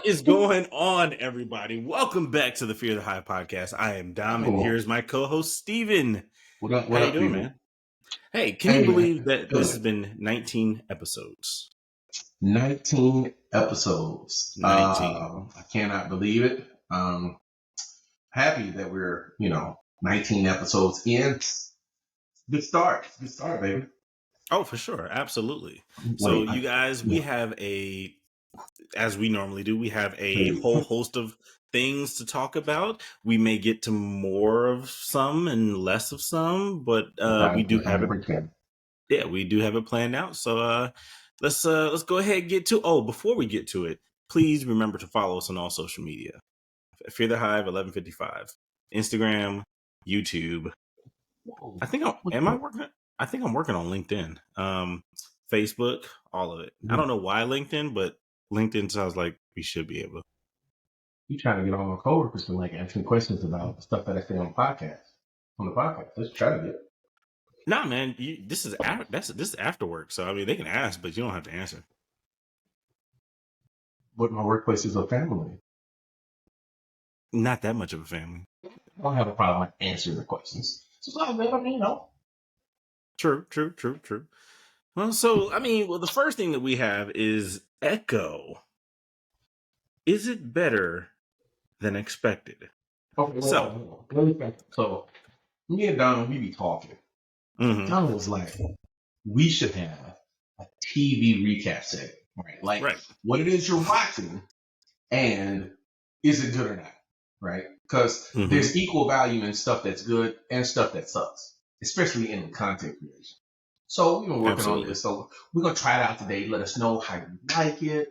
is going on, everybody? Welcome back to the Fear the High podcast. I am Dom, and here's my co-host, Steven. What up, How you doing, Steven? man? Hey, can you man. believe that Good. this has been 19 episodes? 19 episodes. 19. I cannot believe it. Happy that we're, 19 episodes in. Good start, baby. Oh, for sure. Absolutely. So you guys, we have as we normally do, we have a whole host of things to talk about. We may get to more of some and less of some, but we do have it. Yeah, we do have it planned out. So let's go ahead and get to. Oh, before we get to it, please remember to follow us on all social media. Fear the Hive 1155, Instagram, YouTube. I think I'm working on LinkedIn, Facebook, all of it. I don't know why LinkedIn, but LinkedIn sounds like we should be able. You trying to get all my coworkers to ask me questions about stuff that I say on the podcast. Let's try to get. Nah, man, this is after work, so I mean they can ask, but you don't have to answer. But my workplace is a family. Not that much of a family. I don't have a problem answering the questions. So I mean, True. Well, the first thing that we have is Echo. Is it better than expected? Okay, so me and Don, we be talking. Mm-hmm. Don was like, we should have a TV recap segment, right? What it is you're watching, and is it good or not, right? Because there's equal value in stuff that's good and stuff that sucks, especially in content creation. So we've been working on this. So we're gonna try it out today. Let us know how you like it.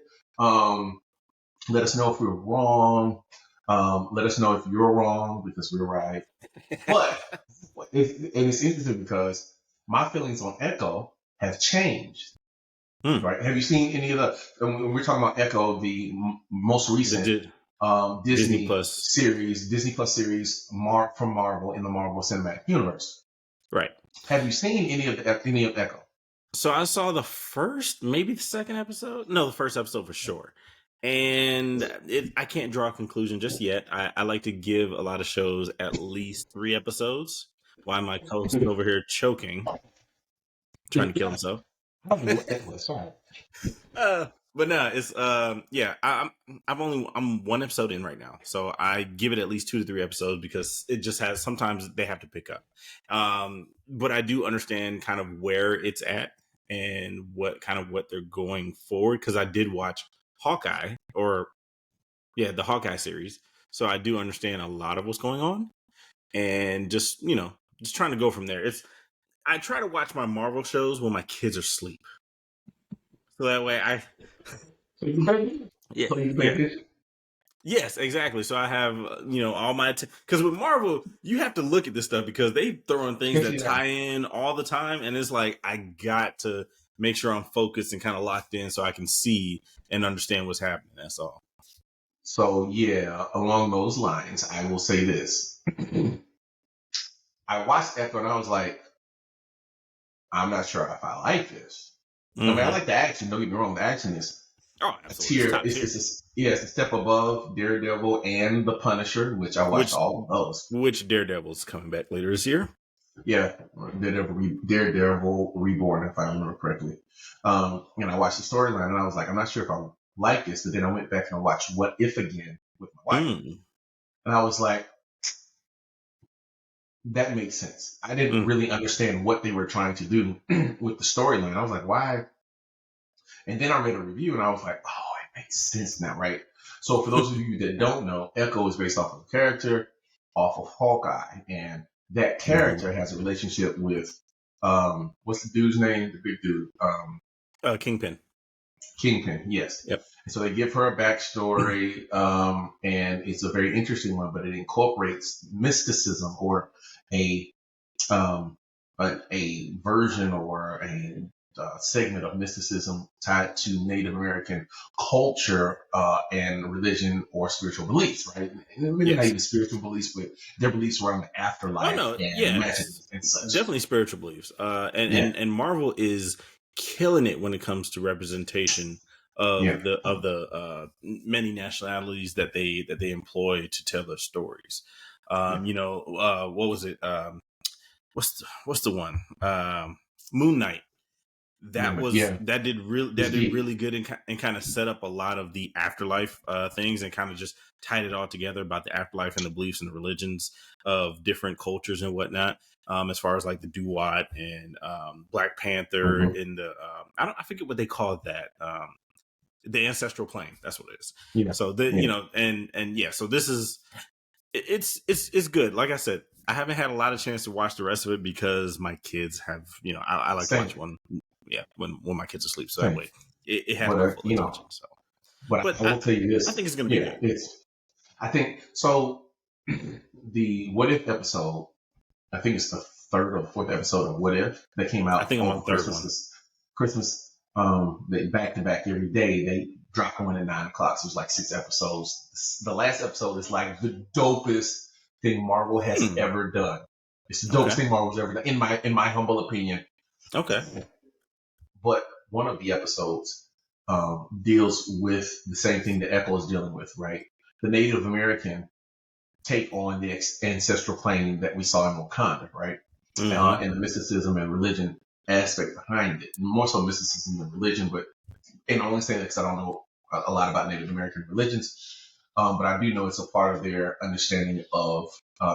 Let us know if we're wrong. Let us know if you're wrong because we're right. But it's interesting because my feelings on Echo have changed. Right? Have you seen any of the? When we're talking about Echo, the most recent Disney Plus series from Marvel in the Marvel Cinematic Universe. Right. Have you seen any of Echo? So I saw the first, maybe the second episode. No, the first episode for sure. And I can't draw a conclusion just yet. I like to give a lot of shows at least 3 episodes. Why my co-host over here choking, trying to kill himself. But no, it's I'm 1 episode in right now, so I give it at least 2 to 3 episodes because it just has sometimes they have to pick up. But I do understand kind of where it's at and what they're going forward because I did watch Hawkeye the Hawkeye series, so I do understand a lot of what's going on, and just trying to go from there. I try to watch my Marvel shows when my kids are asleep. So that way Yes, exactly. So I have, all my, because with Marvel, you have to look at this stuff because they throw in things that tie in all the time. And it's like, I got to make sure I'm focused and kind of locked in so I can see and understand what's happening. That's all. So yeah, along those lines, I will say this. I watched Echo and I was like, I'm not sure if I like this. I mean, I like the action. Don't get me wrong. The action is a tier. It's a step above Daredevil and The Punisher, which I watched all of those. Which Daredevil's coming back later this year? Yeah, Daredevil Reborn, if I remember correctly. And I watched the storyline and I was like, I'm not sure if I like this. But then I went back and watched What If again with my wife. And I was like, that makes sense. I didn't really understand what they were trying to do with the storyline. I was like, why? And then I read a review and I was like, oh, it makes sense now, right? So for those of you that don't know, Echo is based off of a character off of Hawkeye. And that character has a relationship with, what's the dude's name? The big dude. Kingpin. Kingpin, yes. Yep. And so they give her a backstory, and it's a very interesting one, but it incorporates mysticism or a version or a segment of mysticism tied to Native American culture and religion or spiritual beliefs, right? Maybe not even spiritual beliefs, but their beliefs around the afterlife and magic and such. Definitely spiritual beliefs. And Marvel is killing it when it comes to representation of the many nationalities that they employ to tell their stories. What was it? What's the one? Moon Knight. That did really good and kind of set up a lot of the afterlife things, and kind of just tied it all together about the afterlife and the beliefs and the religions of different cultures and whatnot. As far as like the Duat and Black Panther and the I forget what they call that. The ancestral plane. That's what it is. Yeah. So so this is it's good. Like I said, I haven't had a lot of chance to watch the rest of it because my kids have, I like to watch one. Yeah, when my kids are asleep, so that way it has my full attention. So, but I will tell you this: I think it's going to be good. I think so. The What If episode, I think it's the third or fourth episode of What If that came out. I think I'm on the third one. Christmas, they back to back every day. They dropped one at 9 o'clock. So it was like 6 episodes. The last episode is like the dopest thing Marvel has ever done. It's the dopest thing Marvel's ever done, in my humble opinion. Okay. But one of the episodes deals with the same thing that Echo is dealing with, right? The Native American take on the ancestral plane that we saw in Wakanda, right? And the mysticism and religion aspect behind it. More so mysticism than religion, and I only say that because I don't know a lot about Native American religions, but I do know it's a part of their understanding of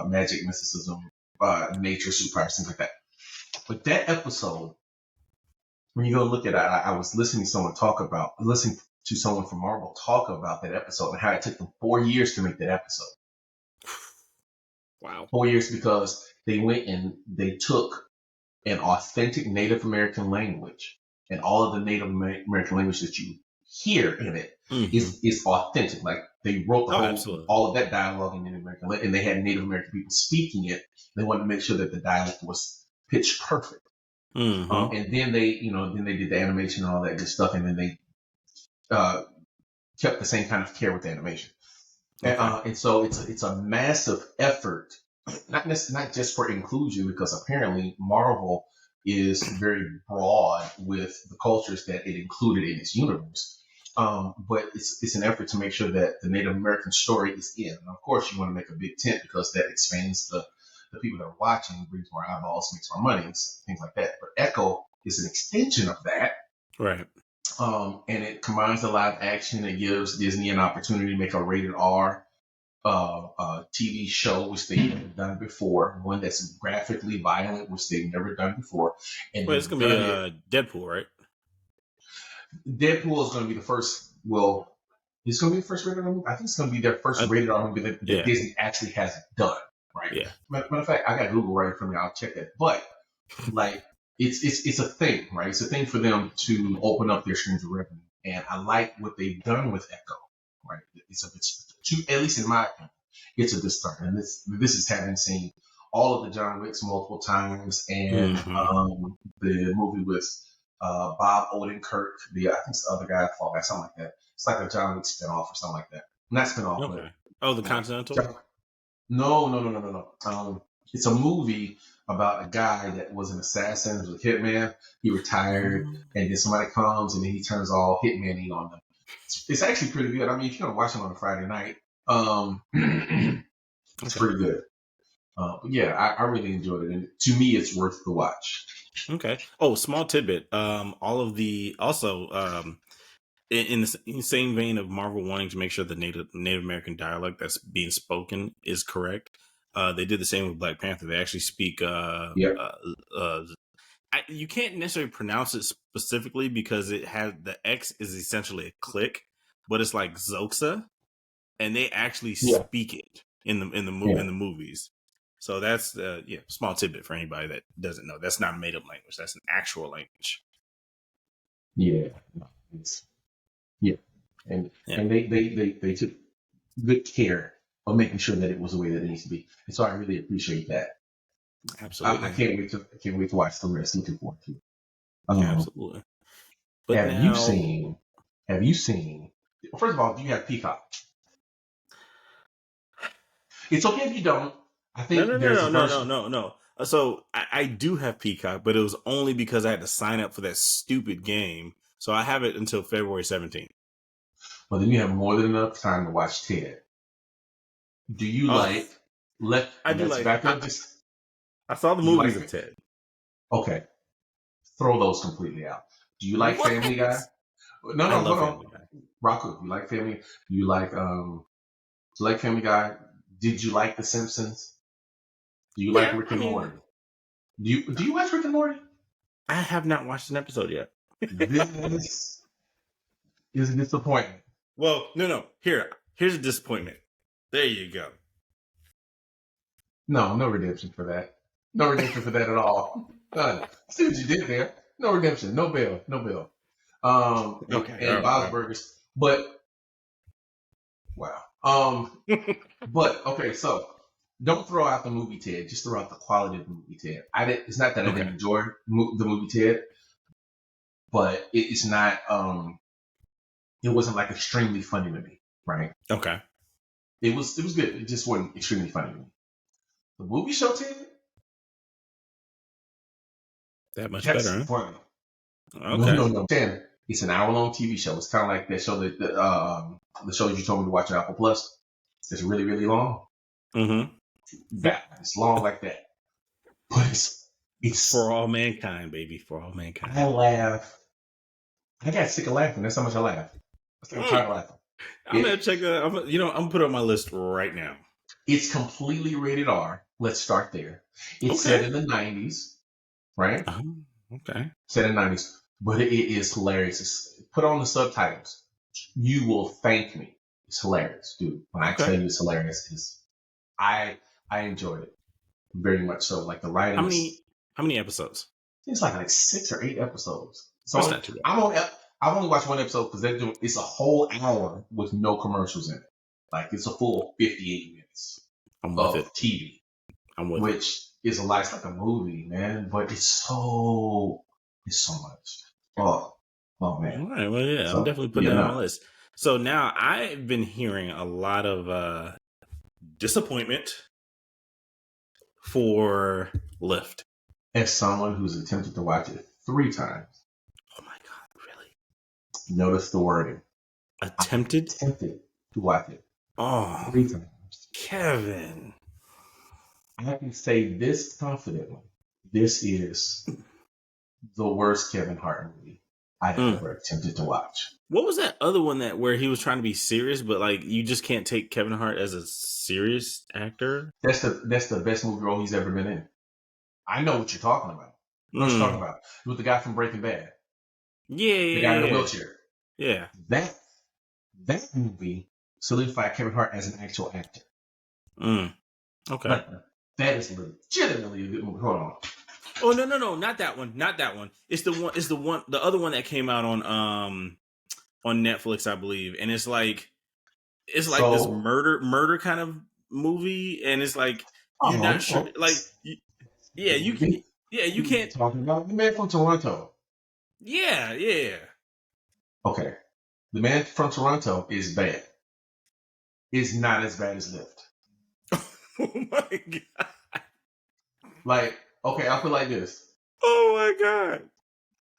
magic, mysticism, nature, superpowers, things like that. But that episode, when you go look at it, I was listening to someone from Marvel talk about that episode and how it took them 4 years to make that episode. Wow. 4 years because they went and they took an authentic Native American language, and all of the Native American language that you hear in it is authentic. Like they wrote all of that dialogue in Native American, and they had Native American people speaking it. They wanted to make sure that the dialect was pitch perfect. And then they did the animation and all that good stuff, and then they kept the same kind of care with the animation. And so it's a massive effort, not just for inclusion, because apparently Marvel is very broad with the cultures that it included in its universe. But it's an effort to make sure that the Native American story is in. And of course, you want to make a big tent because that expands the people that are watching, brings more eyeballs, makes more money, things like that. But Echo is an extension of that. Right. And it combines the live action. It gives Disney an opportunity to make a rated R TV show, which they've never done before. One that's graphically violent, which they've never done before. And it's going to be Deadpool, right? Deadpool is going to be the first. Well, it's going to be the first rated R movie. I think it's going to be their first rated R movie that Disney actually has done. Right. Yeah. Matter of fact, I got Google right in front of me. I'll check that. But like, it's a thing, right? It's a thing for them to open up their streams of revenue, and I like what they've done with Echo. Right. At least in my opinion, it's a good start. And this is having seen all of the John Wicks multiple times, and the movie with Bob Odenkirk, I think it's the other guy, Fall Guy, something like that. It's like a John Wick spinoff or something like that. Not spinoff, but the Continental. No. It's a movie about a guy that was an assassin, was a hitman. He retired, and then somebody comes, and then he turns all hitman-y on them. It's actually pretty good. I mean, if you're gonna watch it on a Friday night, it's pretty good. But yeah, I really enjoyed it, and to me, it's worth the watch. Okay. Oh, small tidbit. All of the in the same vein of Marvel wanting to make sure the Native American dialect that's being spoken is correct. They did the same with Black Panther. They actually speak. You can't necessarily pronounce it specifically because it has the X is essentially a click, but it's like Zoxa, and they actually speak it in the movies. So that's small tidbit for anybody that doesn't know. That's not a made up language. That's an actual language. And they took good care of making sure that it was the way that it needs to be, and so I really appreciate that. Absolutely. I can't wait to watch the rest. Looking forward to it. Absolutely. But have you seen? First of all, do you have Peacock? It's okay if you don't. I think no. So I do have Peacock, but it was only because I had to sign up for that stupid game So I have it until February 17th. Well, then you have more than enough time to watch Ted. Do you like I do like. I saw the movies of Ted. Okay, throw those completely out. Do you like Family Guy? No, hold on. Rocco, you like Family? You like Family Guy? Did you like The Simpsons? Do you like Rick and Morty? Do you watch Rick and Morty? I have not watched an episode yet. This is a disappointment. Well, no. Here's a disappointment. There you go. No redemption for that. No redemption for that at all. None. See what you did there. No redemption. No bail. Okay. And Bob's Burgers. But wow. But okay, so don't throw out the movie Ted. Just throw out the quality of the movie Ted. It's not that I didn't enjoy the movie Ted, but it's not. It wasn't like extremely funny to me, right? Okay. It was good. It just wasn't extremely funny to me. The movie show Ted. That much better, huh? Okay. No. Ted, it's an hour-long TV show. It's kind of like that show that the show you told me to watch on Apple Plus. It's really, really long. Mm-hmm. It's long like that. But it's for all mankind, baby. For all mankind. I laugh. I got sick of laughing. That's how much I laugh. I'm tired of laughing. I'm gonna check that. I'm gonna put it on my list right now. It's completely rated R. Let's start there. It's set in the 90s, right? Okay. Set in the 90s, but it is hilarious. Put on the subtitles. You will thank me. It's hilarious, dude. When I tell you it's hilarious, I enjoyed it very much so. Like the writing. How many episodes? It's like 6 or 8 episodes. So I've only watched one episode because it's a whole hour with no commercials in it. Like it's a full 58 minutes of TV. Which is a lot. It's like a movie, man. But it's so much. Oh man. All right. Well, yeah, I'm definitely putting that on my list. So now I've been hearing a lot of disappointment for Lift. As someone who's attempted to watch it 3 times. Oh my God, really? Notice the wording. Attempted to watch it. Oh, 3 times. Kevin. I can say this confidently. This is the worst Kevin Hart movie I've ever attempted to watch. What was that other one where he was trying to be serious, but like you just can't take Kevin Hart as a serious actor? That's the best movie role he's ever been in. I know what you're talking about. What you're talking about. With the guy from Breaking Bad. Yeah. The guy in the wheelchair. Yeah. That movie solidified Kevin Hart as an actual actor. Okay. That is legitimately a good movie. Hold on. Oh no, not that one. It's the other one that came out on Netflix, I believe, and it's like this murder kind of movie, and it's like you're not sure, like you can't talking about the Man from Toronto. Yeah. Okay, The Man from Toronto is bad. It's not as bad as Lift. Oh my God. Like, okay, I'll put it like this. Oh my God.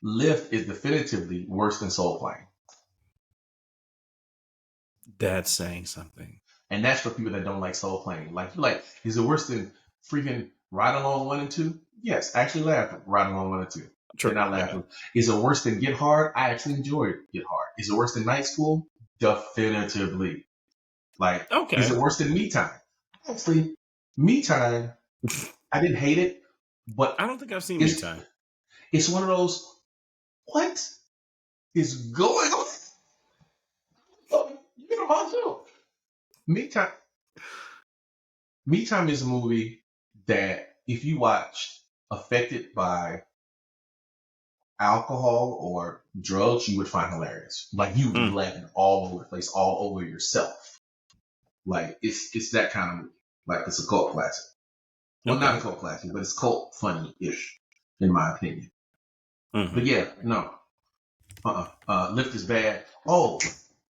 Lift is definitively worse than Soul Plane. That's saying something. And that's for people that don't like Soul Plane. Like, is it worse than freaking Ride Along 1 and 2? Yes, I actually laughed at Ride Along 1 and 2. True. Not laughing. Yeah. Is it worse than Get Hard? I actually enjoyed Get Hard. Is it worse than Night School? Definitively. Like, is it worse than Me Time? Actually, Me Time, I didn't hate it, but I don't think I've seen Me Time. It's one of those, what is going on? Oh, you get them on too. Me Time is a movie that if you watched affected by alcohol or drugs, you would find hilarious. Like you would be laughing all over the place, all over yourself. Like it's that kind of movie. Like it's a cult classic. Well, not a cult classic, but it's cult funny-ish, in my opinion. But yeah, no. Lift is bad. Oh,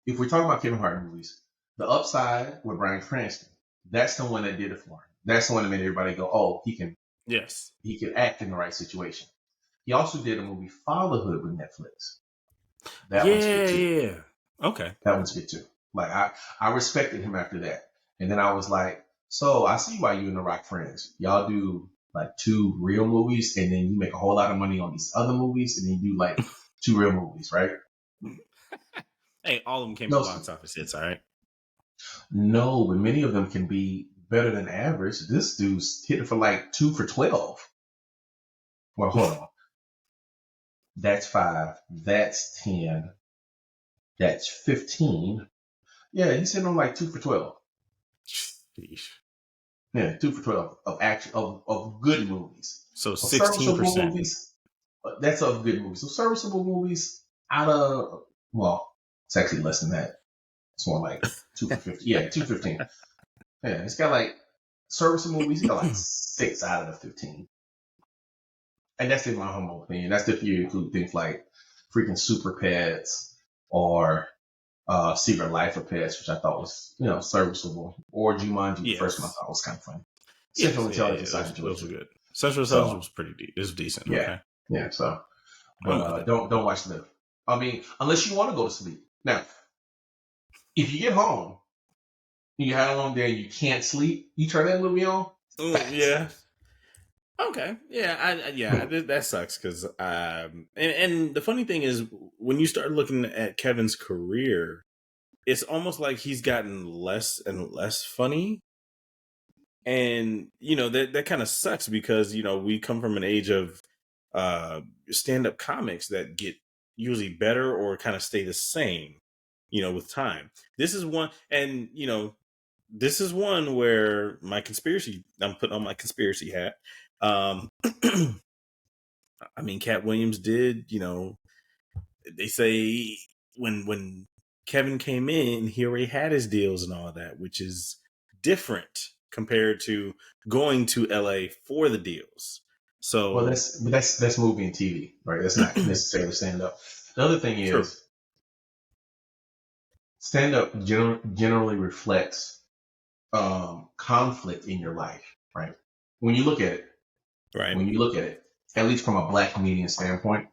if we're talking about Kevin Hart movies, The Upside with Bryan Cranston, that's the one that did it for him. That's the one that made everybody go, oh, he can act in the right situation. He also did a movie, Fatherhood, with Netflix. That one's good too. Yeah. Okay. That one's good too. Like I respected him after that. And then I was like, so I see why you and The Rock friends. Y'all do like 2 real movies and then you make a whole lot of money on these other movies and then you do like 2 real movies, right? Hey, all of them came to No, box office hits, all right? no, but many of them can be better than average. This dude's hitting for like 2 for 12. Well, hold on. That's 5. That's 10. That's 15. Yeah, he's hitting on like 2 for 12. Sheesh. Yeah, 2 for 12 of action of good movies. So Of serviceable 16%. movies. That's of good movies. So serviceable movies out of, well, it's actually less than that. It's more like 2 for 15. Yeah, 215. Yeah, it's got like serviceable movies. It's got like 6 out of the 15. And that's in my humble opinion. That's if you include things like freaking Super Pets or Secret Life of Pets, which I thought was, serviceable. Or Jumanji, the first one I thought was kind of funny. Central Intelligence, I enjoyed. Those were good. Central Intelligence was pretty deep. It was decent. Yeah, Okay. yeah. So, but don't watch the. I mean, unless you want to go to sleep. Now, if you get home, and you had a long day and you can't sleep, you turn that movie on. Yeah. Okay. Yeah. That sucks because and the funny thing is when you start looking at Kevin's career, it's almost like he's gotten less and less funny. And that kind of sucks because we come from an age of stand-up comics that get usually better or kind of stay the same with time. This is one, and this is one where I'm putting on my conspiracy hat. I mean, Cat Williams did, they say when Kevin came in, he already had his deals and all that, which is different compared to going to LA for the deals. So, well, that's movie and TV, right? That's not necessarily stand up. The other thing is, stand up generally reflects conflict in your life, right? When you look at it, at least from a black comedian standpoint,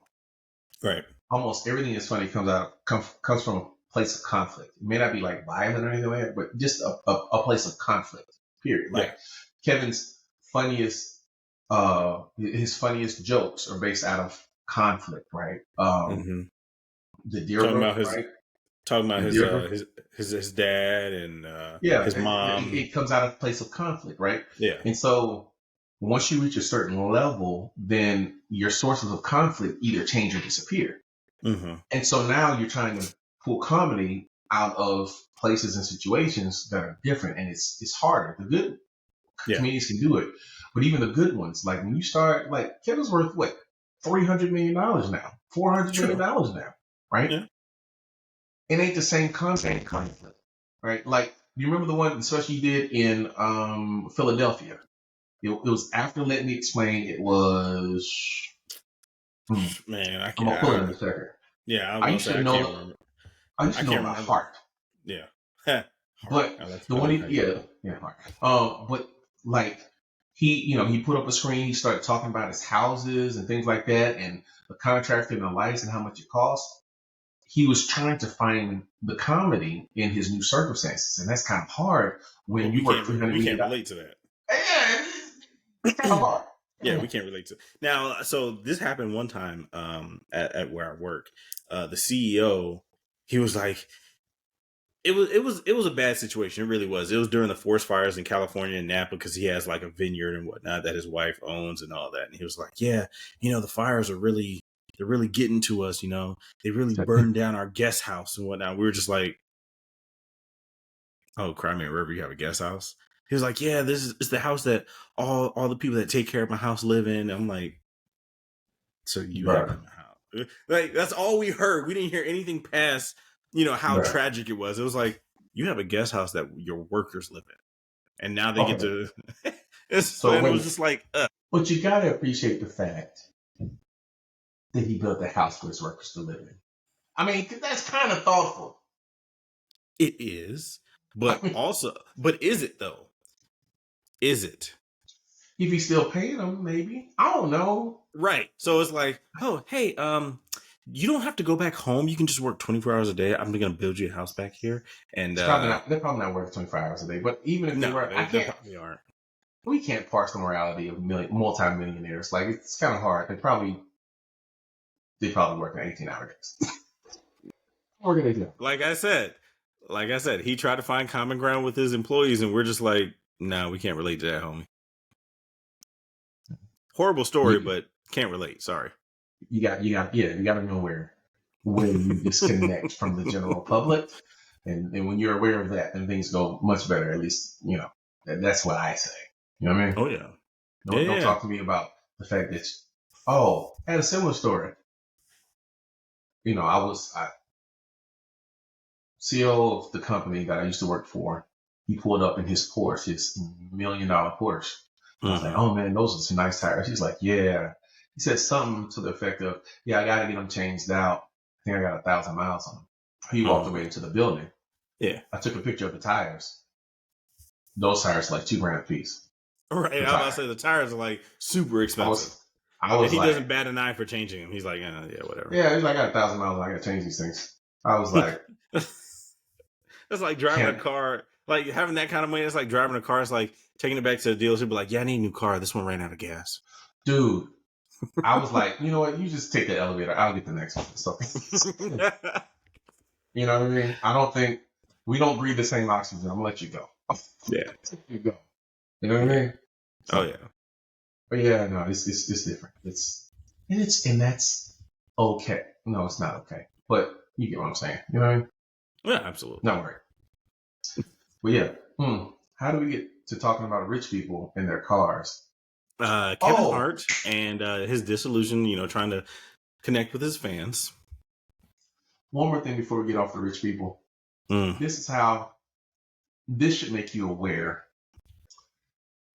right? Almost everything that's funny comes from a place of conflict. It may not be like violent or anything like that, but just a place of conflict. Period. Like Kevin's funniest, his funniest jokes are based out of conflict, right? The Dearborn, right? Talking about his dad and his mom. It comes out of a place of conflict, right? Yeah. And so once you reach a certain level, then your sources of conflict either change or disappear. Mm-hmm. And so now you're trying to pull comedy out of places and situations that are different, and it's harder. The good comedians can do it, but even the good ones, like when you start, like Kevin's worth what, $300 million now, $400 million now, right? Yeah. It ain't the same conflict, right? Like you remember the one, especially you did in Philadelphia. It was after Let Me Explain. It was. Man, I'm gonna pull it in a second. Yeah, I used to know. I used to know about Hart. Yeah, but the one, Hart. But like he put up a screen. He started talking about his houses and things like that, and the contractor and the lights and how much it costs. He was trying to find the comedy in his new circumstances, and that's kind of hard when you work 300 We can't relate to that. Yeah, it's kind of hard. Yeah, we can't relate to it. Now, so this happened one time at where I work. The CEO, he was like, it was a bad situation. It really was. It was during the forest fires in California and Napa because he has like a vineyard and whatnot that his wife owns and all that. And he was like, yeah, the fires are they're really getting to us. They really burned down our guest house and whatnot. We were just like, oh, Crimea River, you have a guest house? He was like, yeah, it's the house that all the people that take care of my house live in. I'm like, so you have a house? Like, that's all we heard. We didn't hear anything past, how tragic it was. It was like, you have a guest house that your workers live in. And now they get to... so it was just like... But you got to appreciate the fact that he built a house for his workers to live in. I mean, that's kind of thoughtful. It is. But but is it though? Is it? If he's still paying them, maybe. I don't know. Right. So it's like, oh, hey, you don't have to go back home. You can just work 24 hours a day. I'm going to build you a house back here. And they're probably not working 24 hours a day. But even if they were, they probably aren't. We can't parse the morality of multi-millionaires. Like, it's kind of hard. They probably work 18-hour days. What are they do? Like I said, he tried to find common ground with his employees, and we're just like, no, we can't relate to that, homie. Horrible story, but can't relate. Sorry. You got to know where you disconnect from the general public, and when you're aware of that, then things go much better. At least, you know, that's what I say. You know what I mean? Oh yeah. Don't talk to me about the fact that I had a similar story. You know, I CEO of the company that I used to work for. He pulled up in his Porsche, his $1 million Porsche. I was like, oh man, those are some nice tires. He's like, yeah. He said something to the effect of, yeah, I got to get them changed out. I think I got 1,000 miles on them. He walked away into the building. Yeah. I took a picture of the tires. Those tires are like $2,000 a piece. Right. I was about to say the tires are like super expensive. And he doesn't bat an eye for changing them. He's like, yeah, whatever. Yeah, he's like, I got 1,000 miles. I got to change these things. I was like, that's like driving a car. Like having that kind of money, it's like driving a car. It's like taking it back to the dealership. Be like, yeah, I need a new car. This one ran out of gas. Dude, I was like, you know what? You just take the elevator. I'll get the next one. So, you know what I mean? I don't think we don't breathe the same oxygen. I'm gonna let you go. Yeah, you go. You know what I mean? So, oh yeah. But yeah, no, it's different. And that's okay. No, it's not okay. But you get what I'm saying. You know what I mean? Yeah, absolutely. Not worried. But yeah, how do we get to talking about rich people and their cars? Kevin Hart and his disillusion, you know, trying to connect with his fans. One more thing before we get off the rich people. This should make you aware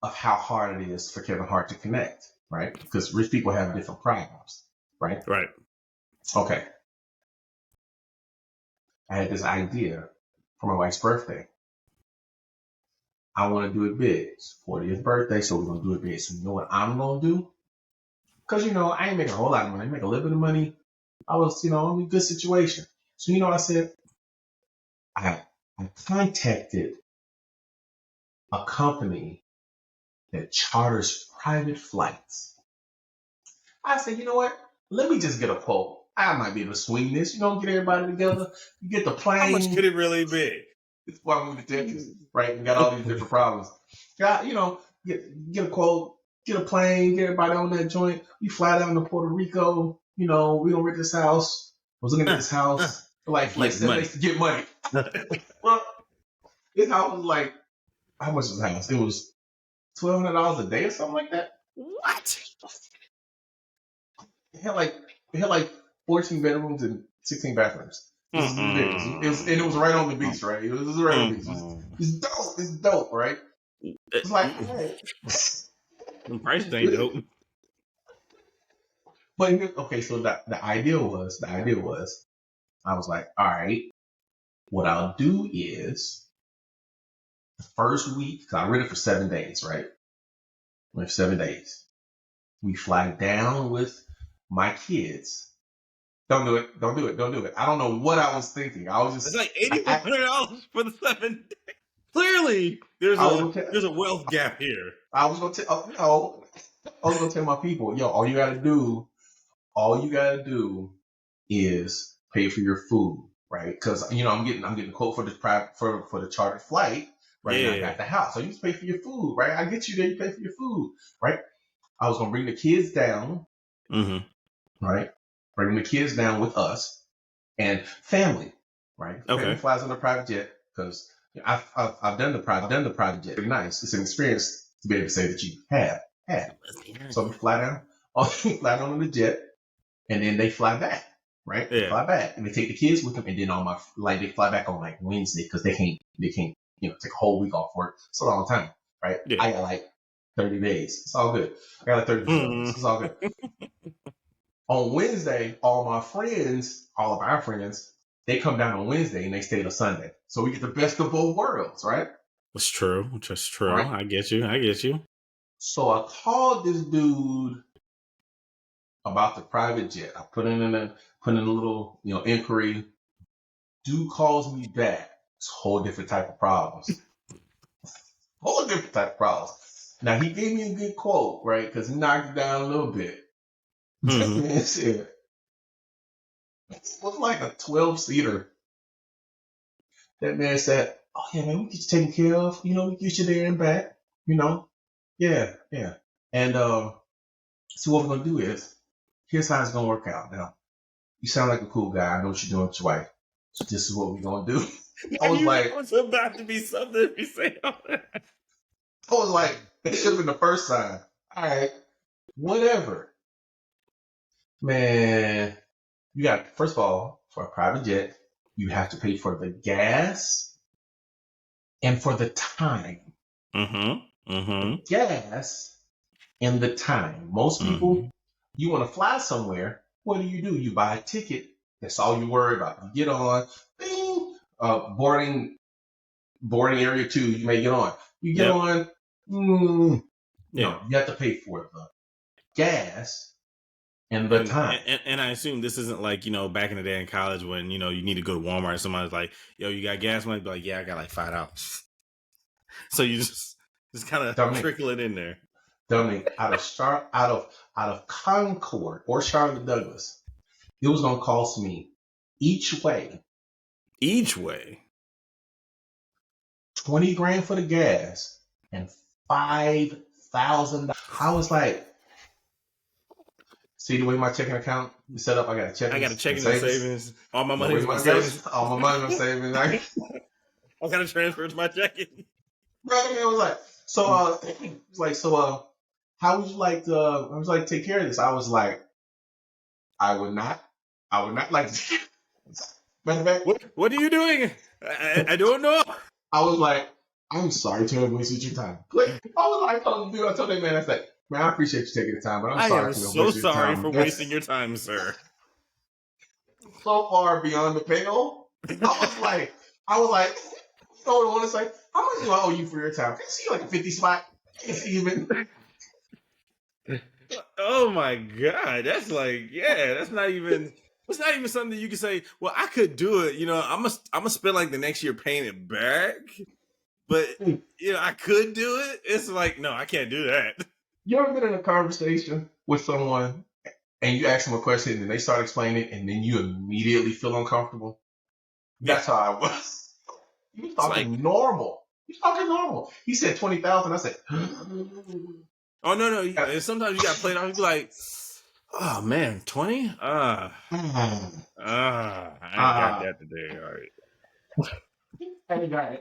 of how hard it is for Kevin Hart to connect, right? Because rich people have different problems, right? Right. Okay. I had this idea for my wife's birthday. I want to do it big. It's 40th birthday, so we're going to do it big. So you know what I'm going to do? Because, you know, I ain't making a whole lot of money. I make a little bit of money. I was, you know, in a good situation. So you know what I said? I contacted a company that charters private flights. I said, you know what? Let me just get a quote. I might be able to swing this. You know, get everybody together. You get the plane. How much could it really be? It's why I moved to Texas, right? And got all these different problems. Got, you know, get a quote, get a plane, get everybody on that joint. We fly down to Puerto Rico. You know, we gonna rent this house. I was looking at this house for like 7 days to get money. Well, this house was like, how much was the house? It was $1,200 a day or something like that. What? It had like 14 bedrooms and 16 bathrooms. It was right on the beach, right? It was right on the beach. It's dope. It's dope, right? It's like, hey. The price ain't dope. But okay, so the idea was, I was like, all right, what I'll do is the first week, because I read it for 7 days, right? For 7 days, we fly down with my kids. Don't do it. I don't know what I was thinking. I was just. It's like $8,400 for the 7 days. Clearly, there's a wealth gap here. I was gonna tell my people, yo, all you gotta do is pay for your food, right? Because you know I'm getting a quote for the chartered flight, right? Yeah. And I got the house, so you just pay for your food, right? I get you there, you pay for your food, right? I was gonna bring the kids down, right? Bring the kids down with us and family, right? Okay. Family flies on a private jet because I've done the private jet. Very nice. It's an experience to be able to say that you have had. So we fly down on the jet, and then they fly back, right? Yeah. They fly back, and they take the kids with them, and then they fly back on like Wednesday because they can't you know take a whole week off work. It's a long time, right? Yeah. I got like 30 days. It's all good. I got like 30 days. It's all good. On Wednesday, all of our friends, they come down on Wednesday and they stay till Sunday. So we get the best of both worlds, right? That's true. Right? I get you. So I called this dude about the private jet. I put in put in a little, inquiry. Dude calls me back. It's a whole different type of problems. Whole different type of problems. Now he gave me a good quote, right? Because he knocked it down a little bit. That man said, it was like a 12-seater. That man said, oh yeah, man, we get you taken care of. We get you there and back. Yeah. And so what we're gonna do is, here's how it's gonna work out. Now, you sound like a cool guy. I know what you're doing with your wife. So this is what we're gonna do. I was like, it's about to be something if you say all that. I was like, that should have been the first sign. All right, whatever. Man, you got, first of all, for a private jet, you have to pay for the gas and for the time. Gas and the time. Most people, you want to fly somewhere, what do? You buy a ticket. That's all you worry about. You get on, bing, boarding area 2, you may get on. You get on, no, you have to pay for the gas and the time. And I assume this isn't like, back in the day in college when, you need to go to Walmart and somebody's like, yo, you got gas money? Be like, yeah, I got like $5. So you just kind of trickle it in there. Dominic, out of Concord or Charlotte Douglas, it was going to cost me each way $20,000 for the gas and $5,000. I was like, see the way my checking account is set up? I got a checking and savings. All my money is my savings. All my money is savings. I got to transfer to my checking. Brother, man was like, so how would you like to take care of this? I was like, I would not like to. Matter of fact, what are you doing? I don't know. I was like, I'm sorry to have wasted your time. I was like, I told that man, I said, man, I appreciate you taking the time, but I'm sorry to have wasted your time. So sorry for wasting your time, sir. So far beyond the pale. I was like, I want to say, how much do I owe you for your time? Can you see like a 50 spot? Even. Oh my God, that's like, that's not even. It's not even something you can say, well, I could do it. I'm gonna spend like the next year paying it back. But, I could do it. It's like, no, I can't do that. You ever been in a conversation with someone and you ask them a question and they start explaining it and then you immediately feel uncomfortable? That's how I was. You was talking normal. He said 20,000. I said, oh, no. Sometimes you got to play it off. You be like, oh man, 20? I ain't got that today. All right. I ain't got it.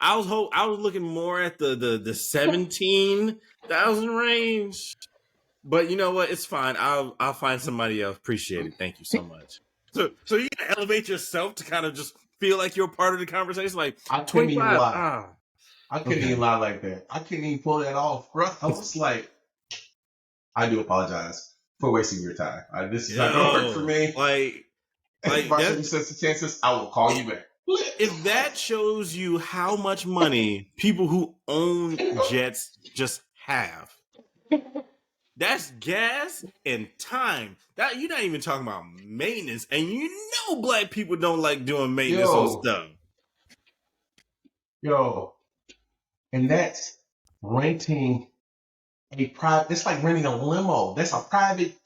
I was looking more at the 17,000 range, but you know what? It's fine. I'll find somebody else. Appreciate it. Thank you so much. So you gotta elevate yourself to kind of just feel like you're part of the conversation. Like I couldn't even lie. I couldn't even lie like that. I couldn't even pull that off, bro. I was like, I do apologize for wasting your time. This is not gonna work for me. Like if I should sense the chances, I will call you back. If that shows you how much money people who own jets just have, that's gas and time. That you're not even talking about maintenance, and black people don't like doing maintenance on stuff. And that's renting a private. It's like renting a limo. That's a private.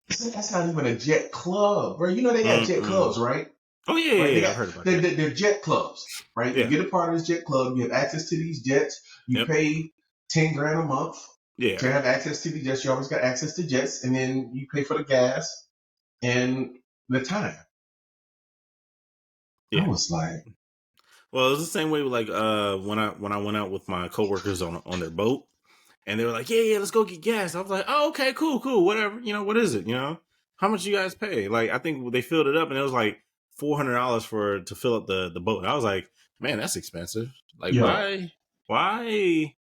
That's not even a jet club, bro. They got jet clubs, right? Oh yeah, right? I heard about that. They're jet clubs, right? Yeah. You get a part of this jet club. You have access to these jets. You pay $10,000 a month. Yeah. To have access to the jets, you always got access to jets, and then you pay for the gas and the time. Yeah. I was like, well, it was the same way with like when I went out with my coworkers on their boat, and they were like, yeah, let's go get gas. I was like, oh, okay, cool, whatever. What is it? How much you guys pay? Like, I think they filled it up, and it was like $400 to fill up the boat. And I was like, man, that's expensive. Like, why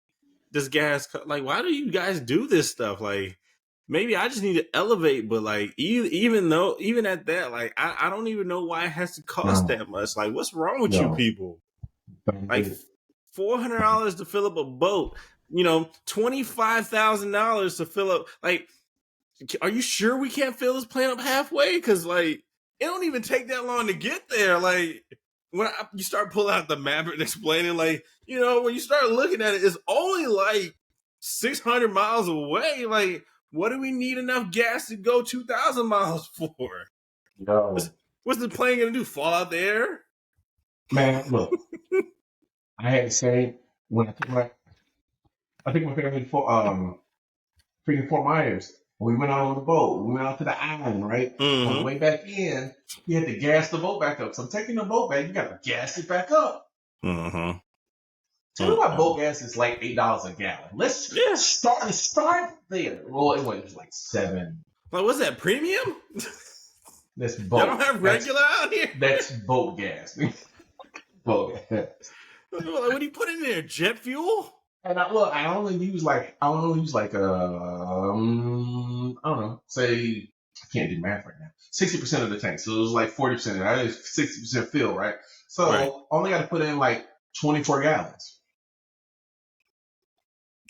does gas? Like, why do you guys do this stuff? Like, maybe I just need to elevate, but like, even at that, like, I don't even know why it has to cost that much. Like, what's wrong with you people? Like, $400 to fill up a boat. $25,000 to fill up. Like, are you sure we can't fill this plant up halfway? Because like, it don't even take that long to get there. Like, when you start pulling out the map and explaining, like, when you start looking at it, it's only like 600 miles away. Like, what do we need enough gas to go 2,000 miles for? No. What's the plane gonna do? Fall out there? Man, look, I had to say when I took my family for freaking Fort Myers. We went out on the boat. We went out to the island, right? Mm-hmm. On the way back in, you had to gas the boat back up. So I'm taking the boat back. You got to gas it back up. Mm-hmm. Tell me why boat gas is like $8 a gallon. Let's start there. Well, it was like $7. Like, what's that, premium? That's boat. Y'all don't have regular out here? That's boat gas. Boat gas. What do you put in there? Jet fuel? And I only use like I don't know, say I can't do math right now. 60% of the tank, so it was like 40%. I had 60% fill, right? So only got to put in like 24 gallons.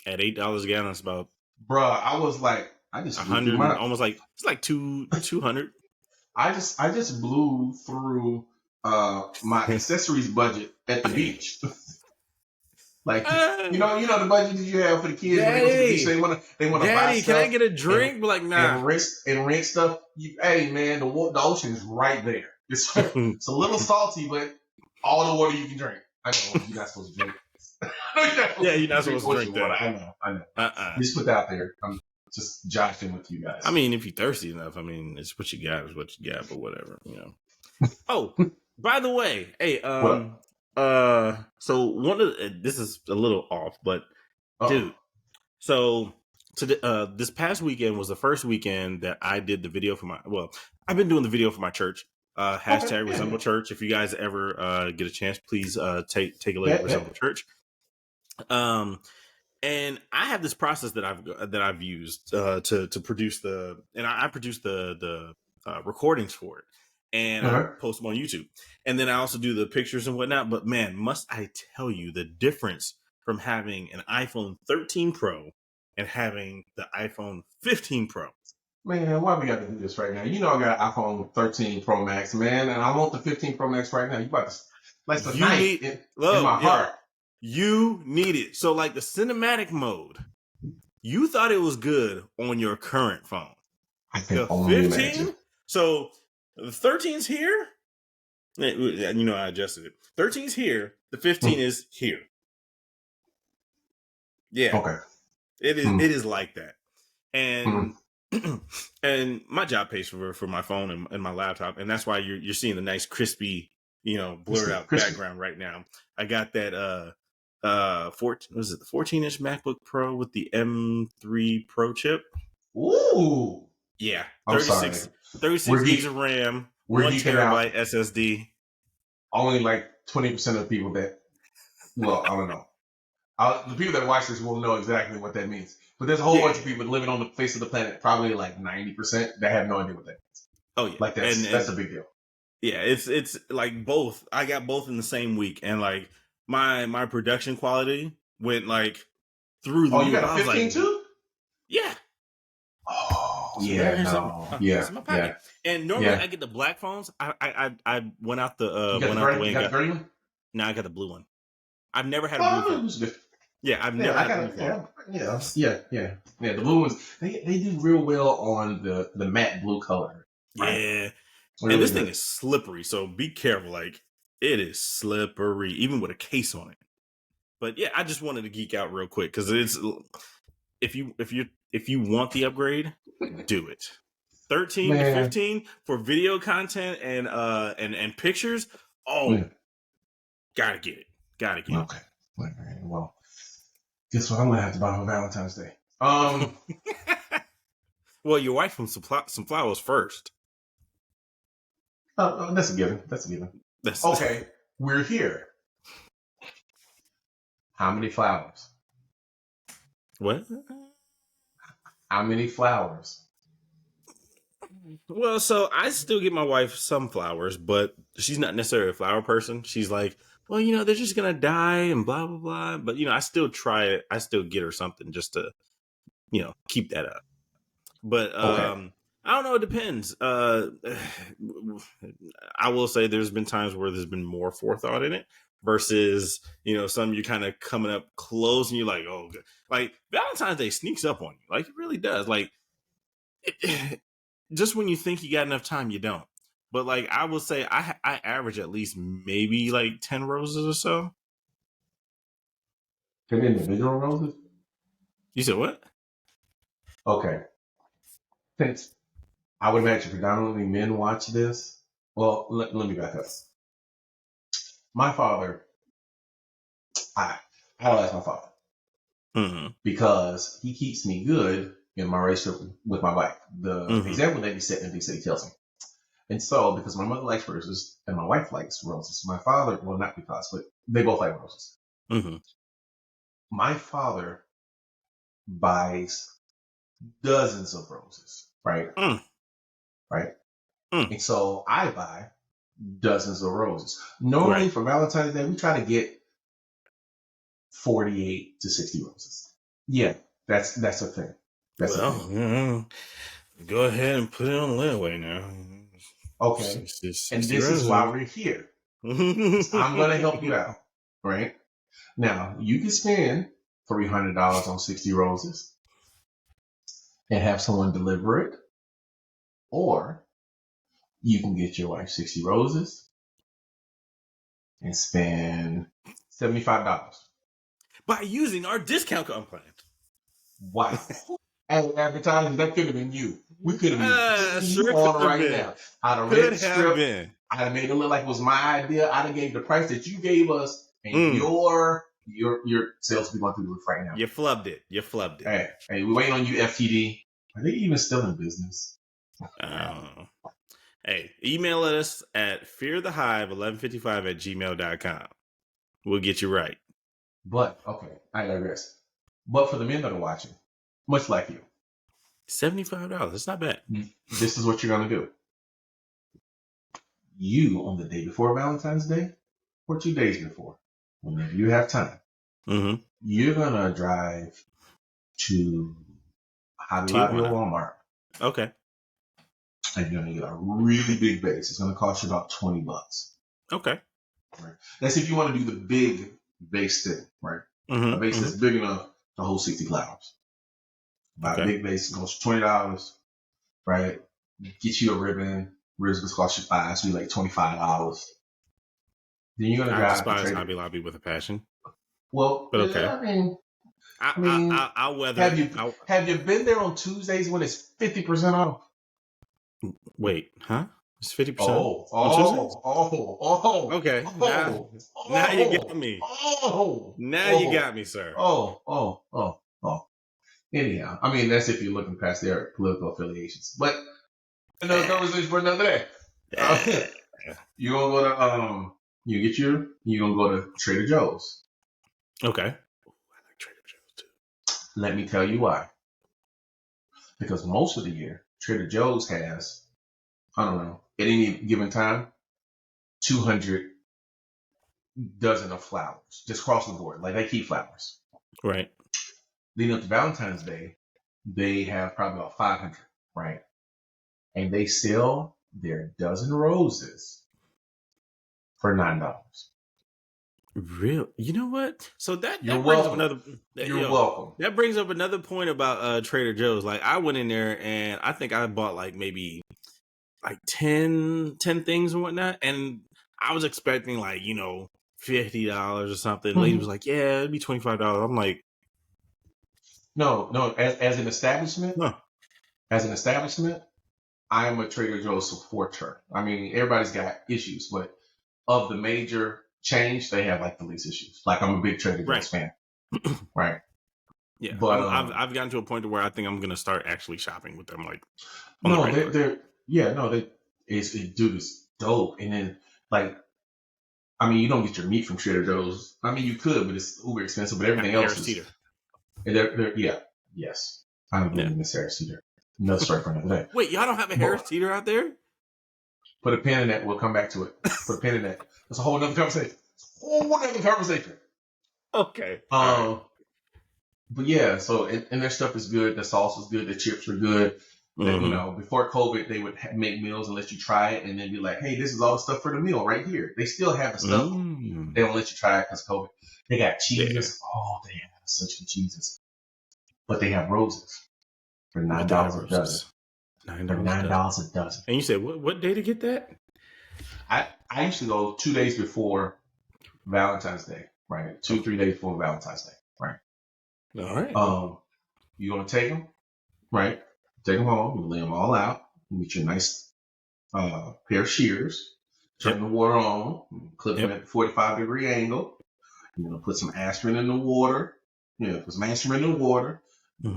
At $8 a gallon, it's about. Bruh, I was like, I just 100, almost like it's like 200. I just blew through my accessories budget at the beach. Like you know the budget that you have for the kids when they go to the beach. They want to buy stuff. Can I get a drink? But like, nah. And rent stuff. Hey man, the ocean is right there. It's a little salty, but all the water you can drink. I know you're not supposed to drink. You're not supposed to drink that. Water. I know. Just put that out there. I'm just joshing with you guys. I mean, if you're thirsty enough, I mean, it's what you got is what you got, but whatever, Oh, by the way, hey, so this is a little off, but dude, so this past weekend was the first weekend that I did the video for I've been doing the video for my church. Hashtag Resemble Church. If you guys ever get a chance, please take a look at Resemble Church. And I have this process that I've used to produce I produce the recordings for it, and I post them on YouTube, and then I also do the pictures and whatnot. But man, must I tell you the difference from having an iPhone 13 Pro and having the iPhone 15 Pro? Man, why we got to do this right now? You know I got an iPhone 13 Pro Max, man, and I want the 15 Pro Max right now. You about to like the knife in my heart. You need it. So like the cinematic mode, you thought it was good on your current phone. I can the only 15. Imagine. So the 13's here. I adjusted it. 13's here. The 15 is here. Yeah. Okay. It is. It is like that. And and my job pays for my phone and my laptop, and that's why you're seeing the nice crispy, blurred out background right now. I got that 14-inch MacBook Pro with the M3 Pro chip. Ooh. Yeah. 36 gigs of RAM, 1 terabyte SSD. Only like 20% of the people I don't know. The people that watch this will know exactly what that means. But there's a whole bunch of people living on the face of the planet, probably like 90%, that have no idea what that means. Oh yeah. Like that's a big deal. Yeah, it's like both. I got both in the same week, and like my production quality went like through the roof. Oh, you got a 15 too? Yeah. Oh, yeah. Yeah. In my pocket. Yeah. And normally I get the black phones. I went out the you got the green one? No, I got the blue one. I've never had a blue phone. Yeah, I've never had a blue phone. Yeah. The blue ones, they do real well on the matte blue color. Right? Yeah. Really and this thing is slippery, so be careful. Like, it is slippery, even with a case on it. But yeah, I just wanted to geek out real quick because it's if you want the upgrade, do it. 13 to 15 for video content and pictures. Oh, gotta get it. Okay. Well, guess what I'm gonna have to buy for Valentine's Day. Well, your wife from some flowers first. That's a given. Okay, we're here. How many flowers? What? How many flowers? Well, so I still get my wife some flowers, but she's not necessarily a flower person. She's like, well, they're just gonna die and blah blah blah. But I still try it. I still get her something just to keep that up. But Okay. I don't know. It depends. I will say there's been times where there's been more forethought in it versus some you're kind of coming up close and you're like, oh, good. Like Valentine's Day sneaks up on you, like it really does. Like just when you think you got enough time, you don't. But like I will say, I average at least maybe like 10 roses or so. 10 individual roses? You said what? Okay. Since I would imagine predominantly men watch this. Well, let me back up. My father, I idolize my father because he keeps me good in my relationship with my wife. The example that he set and things that he tells me. And so, because my mother likes roses and my wife likes roses, my father, well, not because, but they both like roses. My father buys dozens of roses, right? Right? And so I buy dozens of roses. Normally for Valentine's Day, we try to get 48 to 60 roses. Yeah, that's a thing. That's a thing. Go ahead and put it on layaway now. Okay. And this is why we're here. I'm going to help you out, right? Now, you can spend $300 on 60 roses and have someone deliver it, or you can get your wife 60 roses and spend $75 by using our discount code plan. Wow. As advertising, that could have been you. We could have been you on right now. I'd have read the script. I'd have made it look like it was my idea. I'd have gave the price that you gave us, and your sales will be going through the roof right now. You flubbed it. Hey, we're waiting on you, FTD. Are they even still in business? Hey, email us at fearthehive1155@gmail.com. We'll get you right. But, okay, I digress. But for the men that are watching, much like you, $75. That's not bad. This is what you're going to do. You, on the day before Valentine's Day, or 2 days before, whenever you have time, you're going to drive to Hobby Lobby or Walmart. Okay. And you're going to get a really big base. It's going to cost you about $20. Okay. Right. That's if you want to do the big base thing, right? A base that's big enough to hold 60 flowers. Buy a big base, it goes for $20, right? Get you a ribbon. Ribbons cost you $5, so you're like $25. Then you're gonna drive. I despise Hobby Lobby with a passion. Well, but okay. I mean, I'll weather. Have you been there on Tuesdays when it's 50% off? Wait, huh? It's 50%. Oh. Okay. Now you got me. You got me, sir. Anyhow, I mean that's if you're looking past their political affiliations. But another conversation for another day. You're gonna go to you're gonna go to Trader Joe's. Okay. I like Trader Joe's too. Let me tell you why. Because most of the year, Trader Joe's has, I don't know, at any given time, 200 dozen of flowers, just across the board. Like they keep flowers. Right. Leading up to Valentine's Day, they have probably about 500, right? And they sell their dozen roses for $9. Real? You know what? So that brings up another. You're welcome. That brings up another point about Trader Joe's. Like I went in there and I think I bought like maybe like 10 things and whatnot, and I was expecting like $50 or something. The lady was like, "Yeah, it'd be $25." I'm like, No. As an establishment, I am a Trader Joe's supporter. I mean, everybody's got issues, but of the major chains, they have like the least issues. Like I'm a big Trader Joe's fan, right? Yeah, but I've gotten to a point where I think I'm gonna start actually shopping with them. Like, dude is dope. And then like, I mean, you don't get your meat from Trader Joe's. I mean, you could, but it's uber expensive. But everything else is. Yes. I don't believe in this Harris Teeter. Another story for another day. Wait, y'all don't have a Harris Teeter out there? Put a pin in that. We'll come back to it. Put a pin in that. That's a whole nother conversation. whole other conversation. Okay. But yeah, so and their stuff is good. The sauce is good. The chips are good. Before COVID, they would make meals and let you try it, and then be like, "Hey, this is all the stuff for the meal right here." They still have the stuff. They don't let you try it because COVID. They got cheeses. Yeah. Oh, they have such good cheeses. But they have roses for $9 a dozen. $9 a dozen. And you said what day to get that? I used to go 2 days before Valentine's Day, right? 2-3 days before Valentine's Day, right? All right. You're gonna take them, right? Take them home. You lay them all out. You get your nice pair of shears. Turn the water on. Clip them at a 45-degree angle. You're gonna put some aspirin in the water. Put some aspirin in the water.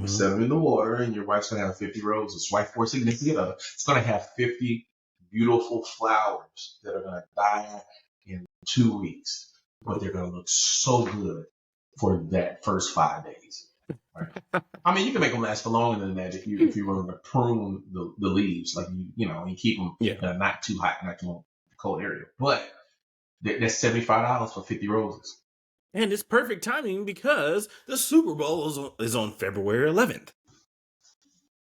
Set them in the water, and your wife's gonna have 50 roses. Wife for a significant other. It's gonna have 50 beautiful flowers that are gonna die in 2 weeks, but they're gonna look so good for that first 5 days. Right? I mean, you can make them last for longer than that if you were to prune the leaves, like and keep them not too hot, not too cold area. But that's $75 for 50 roses. And it's perfect timing because the Super Bowl is on February 11th.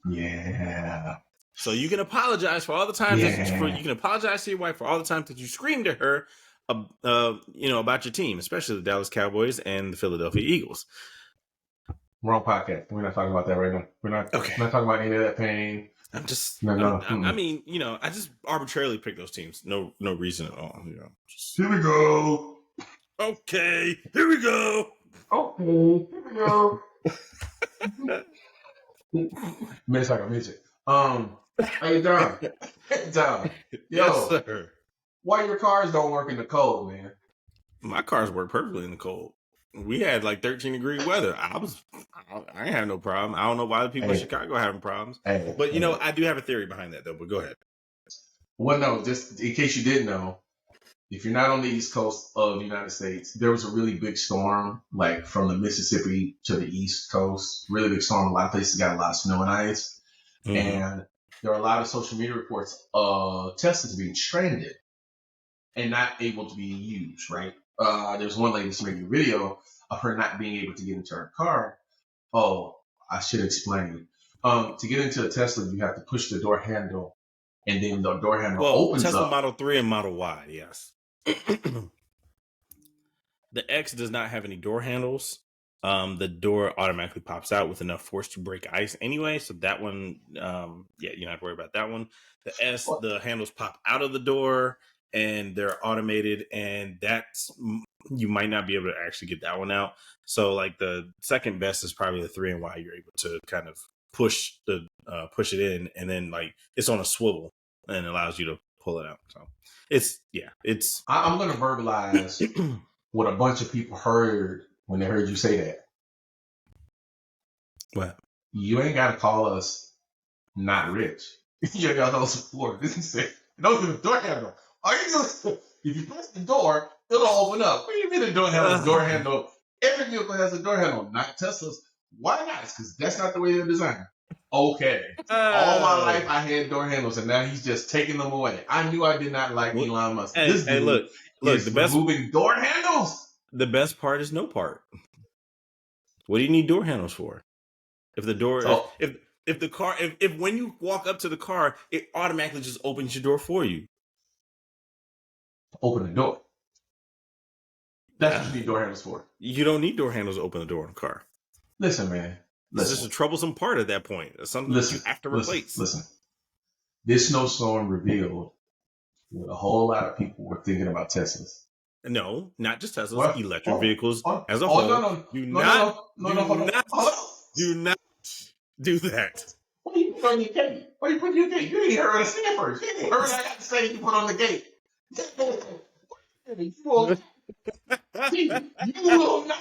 Yeah. So you can apologize for all the times you can apologize to your wife for all the times that you screamed at her, about your team, especially the Dallas Cowboys and the Philadelphia Eagles. Wrong podcast. We're not talking about that right now. We're not talking about any of that pain. I'm just. No. I mean, I just arbitrarily picked those teams. No reason at all. Here we go. Okay, here we go. Okay, here we go. It's like a midget. Hey, Don. Yo, yes, sir. Why your cars don't work in the cold, man? My cars work perfectly in the cold. We had like 13-degree weather. I ain't have no problem. I don't know why the people in Chicago are having problems. But I do have a theory behind that though. But go ahead. Well, no, just in case you didn't know, if you're not on the East Coast of the United States, there was a really big storm, like from the Mississippi to the East Coast. Really big storm. A lot of places got a lot of snow and ice. And there are a lot of social media reports of Teslas being stranded and not able to be used, right? There's one lady who made a video of her not being able to get into her car. Oh, I should explain. To get into a Tesla, you have to push the door handle, and then the door handle opens Tesla up. Model 3 and Model Y, yes. The X does not have any door handles. The door automatically pops out with enough force to break ice anyway. So that one, you don't have to worry about that one. The S, the handles pop out of the door and they're automated, and you might not be able to actually get that one out. So like the second best is probably the 3 and Y. You're able to kind of push it in, and then like it's on a swivel and allows you to pull it out. So it's. I'm going to verbalize what a bunch of people heard when they heard you say that. What? You ain't got to call us not rich. You got no support. This is it. Don't do the door handle. If you press the door, it'll open up. What do you mean the door handle? Door handle. Every vehicle has a door handle, not Teslas. Why not? Because that's not the way they're designed. Okay. All my life I had door handles, and now he's just taking them away. I knew I did not like Elon Musk. Hey, look, the best removing door handles. The best part is no part. What do you need door handles for? If the door, if the car, if when you walk up to the car, it automatically just opens your door for you. Open the door. That's what you need door handles for. You don't need door handles to open the door in a car. Listen, man. It's just a troublesome part at that point. It's something that you have to replace. Listen. This snowstorm revealed what a whole lot of people were thinking about Teslas. No, not just Teslas. Electric vehicles as a whole. No. Do not do that. What do you put on your gate? What do you put on your gate? You ain't heard what I said first. You ain't heard what I got to say you put on the gate. You will not.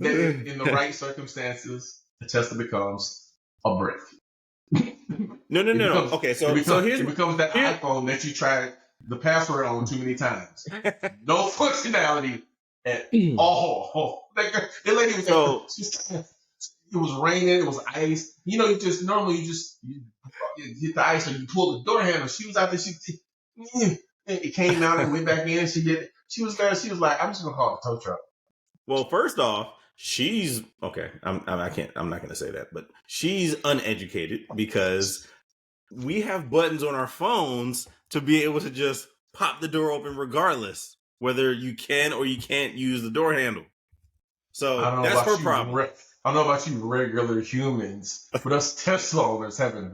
In the right circumstances, a Tesla becomes a brick. No. Okay, so it becomes that iPhone that you tried the password on too many times. No functionality at all. The lady was it was raining, it was ice. You hit the ice and you pull the door handle. She was out there, It came out and went back in, and she did it. She was there. She was like, "I'm just gonna call the tow truck." Well, first off, she's okay. I can't. I'm not going to say that, but she's uneducated because we have buttons on our phones to be able to just pop the door open, regardless whether you can or you can't use the door handle. So that's her problem. I don't know about you regular humans, but us Tesla owners having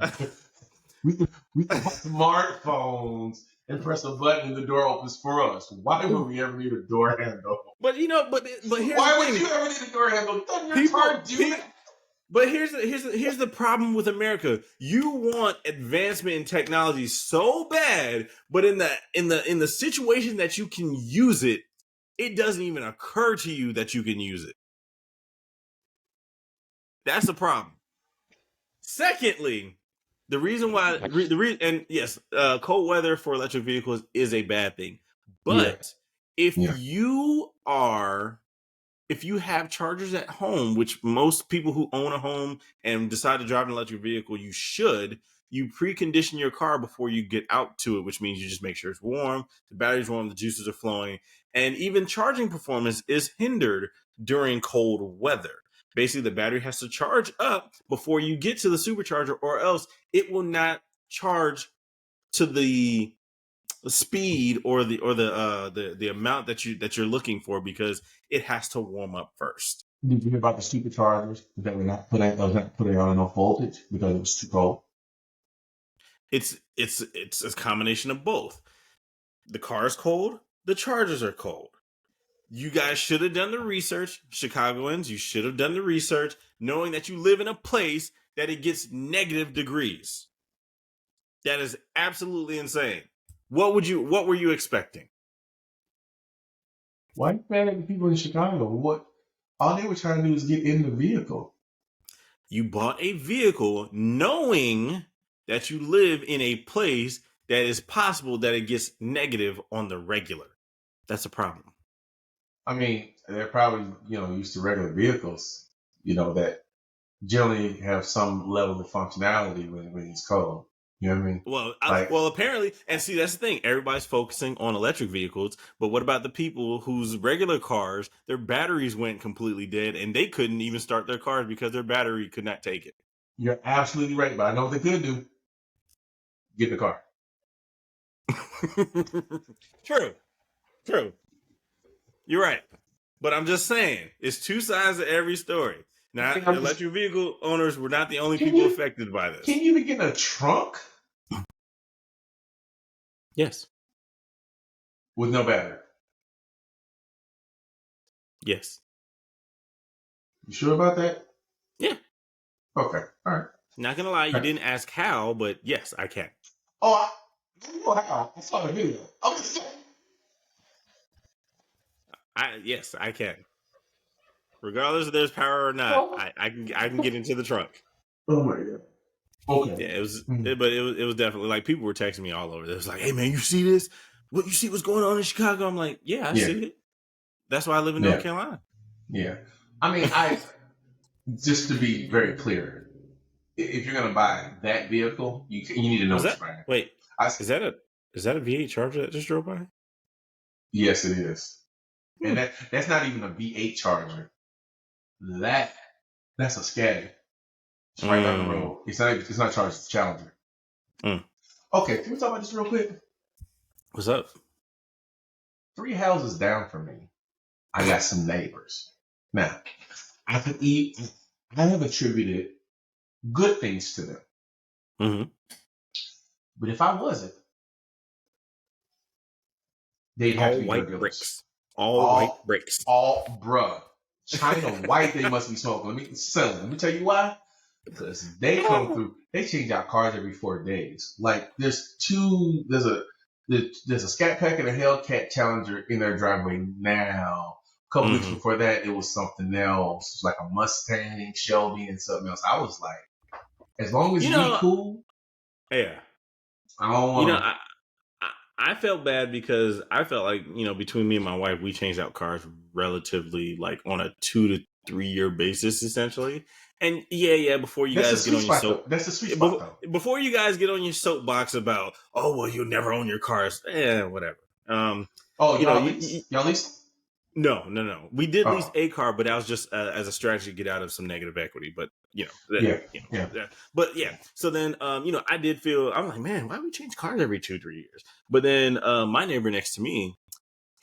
we have smartphones and press a button and the door opens for us. Why would we ever need a door handle? But here's why would you ever need a door handle? Doesn't your car do that? But here's the problem with America. You want advancement in technology so bad, but in the situation that you can use it, it doesn't even occur to you that you can use it. That's the problem. Secondly, the reason why and yes, cold weather for electric vehicles is a bad thing. But if you have chargers at home, which most people who own a home and decide to drive an electric vehicle, you precondition your car before you get out to it, which means you just make sure it's warm, the battery's warm, the juices are flowing, and even charging performance is hindered during cold weather. Basically, the battery has to charge up before you get to the supercharger, or else it will not charge to the speed or the amount that you're looking for, because it has to warm up first. Did you hear about the superchargers that were not putting on enough voltage because it was too cold? It's a combination of both. The car is cold, the chargers are cold. You guys should have done the research, Chicagoans. You should have done the research, knowing that you live in a place that it gets negative degrees. That is absolutely insane. What were you expecting? Why mad at the people in Chicago? What all they were trying to do is get in the vehicle. You bought a vehicle knowing that you live in a place that is possible that it gets negative on the regular. That's a problem. I mean, they're probably, used to regular vehicles, that generally have some level of functionality when it's cold. You know what I mean? Well, apparently, and see, that's the thing. Everybody's focusing on electric vehicles, but what about the people whose regular cars, their batteries went completely dead, and they couldn't even start their cars because their battery could not take it? You're absolutely right, but I know what they could do. Get in the car. True. You're right. But I'm just saying, it's two sides of every story. Now, electric vehicle owners were not the only people affected by this. Can you even get in a trunk? Yes. With no battery? Yes. You sure about that? Yeah. Okay. All right. Not gonna lie, you didn't ask how, but yes, I can. Oh, I know how. I saw the video. Yes, I can. Regardless if there's power or not, I can get into the trunk. Oh my god. Okay. Yeah, it was definitely like people were texting me all over. It was like, "Hey man, you see this? You see what's going on in Chicago?" I'm like, "Yeah, I see it. That's why I live in North Carolina." Yeah. I mean, just to be very clear, if you're gonna buy that vehicle, you need to know what's brand. Wait, is that a V8 Charger that just drove by? Yes, it is. And that's not even a V8 Charger. That's a Scatty. It's right down the road. It's not Charger, it's Challenger. Okay, can we talk about this real quick? What's up? 3 houses down from me, I got some neighbors. Now, I have attributed good things to them. Mm-hmm. But if I wasn't, they'd have to be white bricks. All white bricks. Bruh. China white, they must be smoking. Let me tell you why. Because they come through, they change out cars every 4 days. Like there's a Scat Pack and a Hellcat Challenger in their driveway now. A couple weeks before that, it was something else. It was like a Mustang, Shelby, and something else. I was like, as long as we cool. Yeah. I don't want I felt bad because I felt like, between me and my wife, we changed out cars relatively like on a 2 to 3-year basis essentially. And yeah, before you That's the guys get sweet on your spot, though. That's the sweet spot, though. before you guys get on your soapbox about, oh well, you'll never own your cars, whatever. Oh, You know, y'all lease? Y'all lease? no. We did lease Oh, a car, but that was just as a strategy to get out of some negative equity. But yeah. But yeah. So then, I did feel, I'm like, man, why do we change cars every 2-3 years? But then, my neighbor next to me,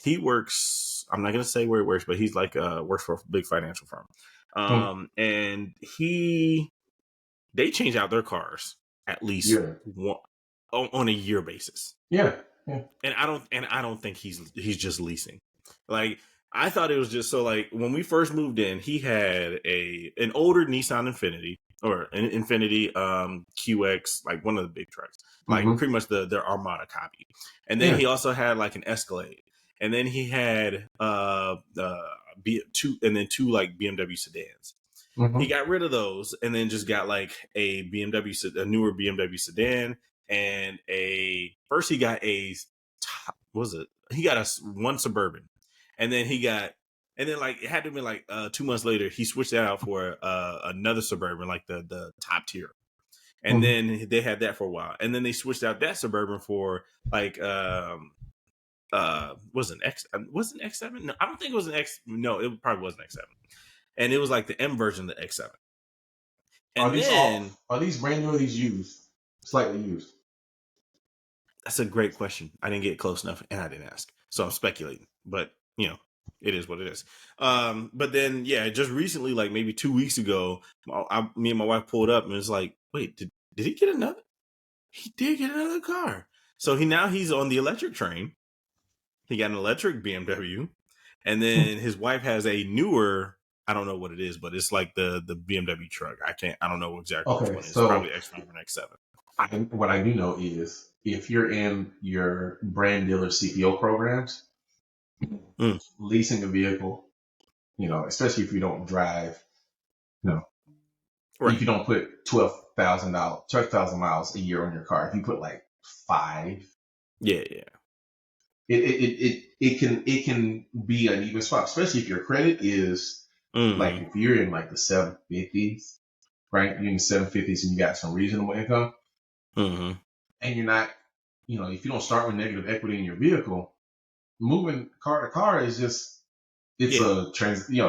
he works. I'm not gonna say where he works, but he's like works for a big financial firm. Hmm. And they change out their cars at least Yeah. one on a year basis. Yeah. Yeah. And I don't think he's just leasing. Like, I thought it was just, so like when we first moved in, he had an older Nissan Infiniti, or an Infiniti QX, like one of the big trucks, like Mm-hmm. pretty much their Armada copy. And then Yeah. he also had like an Escalade. And then he had two like BMW sedans. He Mm-hmm. got rid of those and then just got like a newer BMW sedan, and first he got he got one Suburban, and then like it had to be like 2 months later he switched that out for another Suburban, like the top tier. And Mm-hmm. then they had that for a while, and then they switched out that Suburban for like was an X was an X7? No, I don't think it was an X. No, it probably was an X7, and it was like the M version of the X7. Are And these all? then Are these brand new? Or are these used? Slightly used. that's a great question. I didn't get close enough, and I didn't ask, so I'm speculating. But it is what it is. But then yeah, just recently, like maybe 2 weeks ago, me and my wife pulled up, and it's like, wait, did he get another? He did get another car. So he's on the electric train. He got an electric BMW, and then his wife has a newer. I don't know what it is, but it's like the BMW truck. I don't know exactly which Okay, one it is. It's so probably X5 or X7. what I do know is if you're in your brand dealer CPO programs, Mm, leasing a vehicle, especially if you don't drive, you know, if right. you don't put 12,000 miles a year on your car, if you put like 5, Yeah. it can be an even swap, especially if your credit is like, Mm-hmm. if you're in like the 750s, right? You're in the 750s and you got some reasonable income, Mm-hmm. and you're not, if you don't start with negative equity in your vehicle, moving car to car is just, it's Yeah.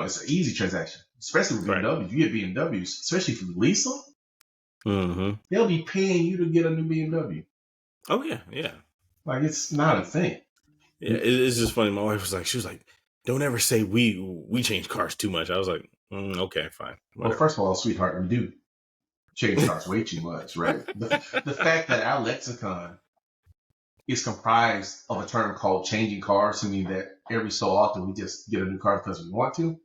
it's an easy transaction, especially with Right. BMW. You get BMWs, especially if you lease them, Mm-hmm. they'll be paying you to get a new BMW. Oh yeah. Yeah. Like, it's not a thing. Yeah. It's just funny. My wife she was like, "Don't ever say we change cars too much." I was like, "Okay, fine, Well, whatever." first of all, sweetheart, we do change cars way too much, right? The fact that our lexicon is comprised of a term called changing cars, to mean that every so often we just get a new car because we want to.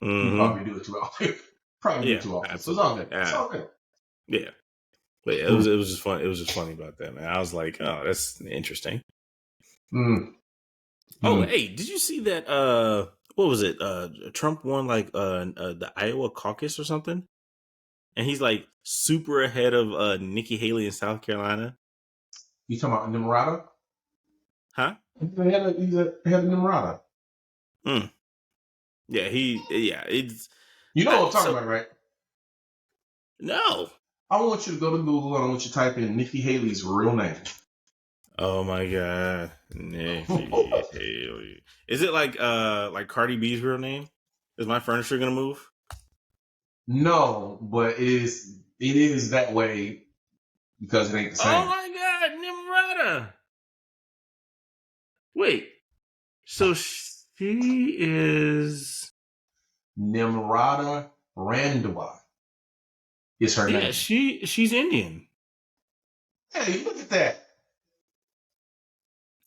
We Mm-hmm. probably do it too often. Probably do it Yeah. too often. So it's all Absolutely. good. It's all good. Yeah. But yeah, Mm. it was just fun. It was just funny about that, man. I was like, oh, that's interesting. Mm. Oh, Mm. hey, did you see that? What was it? Trump won like the Iowa caucus or something, and he's like super ahead of Nikki Haley in South Carolina. You talking about Nimrata? Huh? He's ahead of Nimrata. Mm. Yeah, it's You know what I'm talking so about, right? no. I want you to go to Google and I want you to type in Nikki Haley's real name. Oh my god, Nikki Haley. Is it like Cardi B's real name? Is my furniture gonna move? No, but it is that way because it ain't the Oh same. my god, Nimrata. Wait, so she is? Nimrata Randhawa is her Yeah, name. she's Indian. Hey, look at that.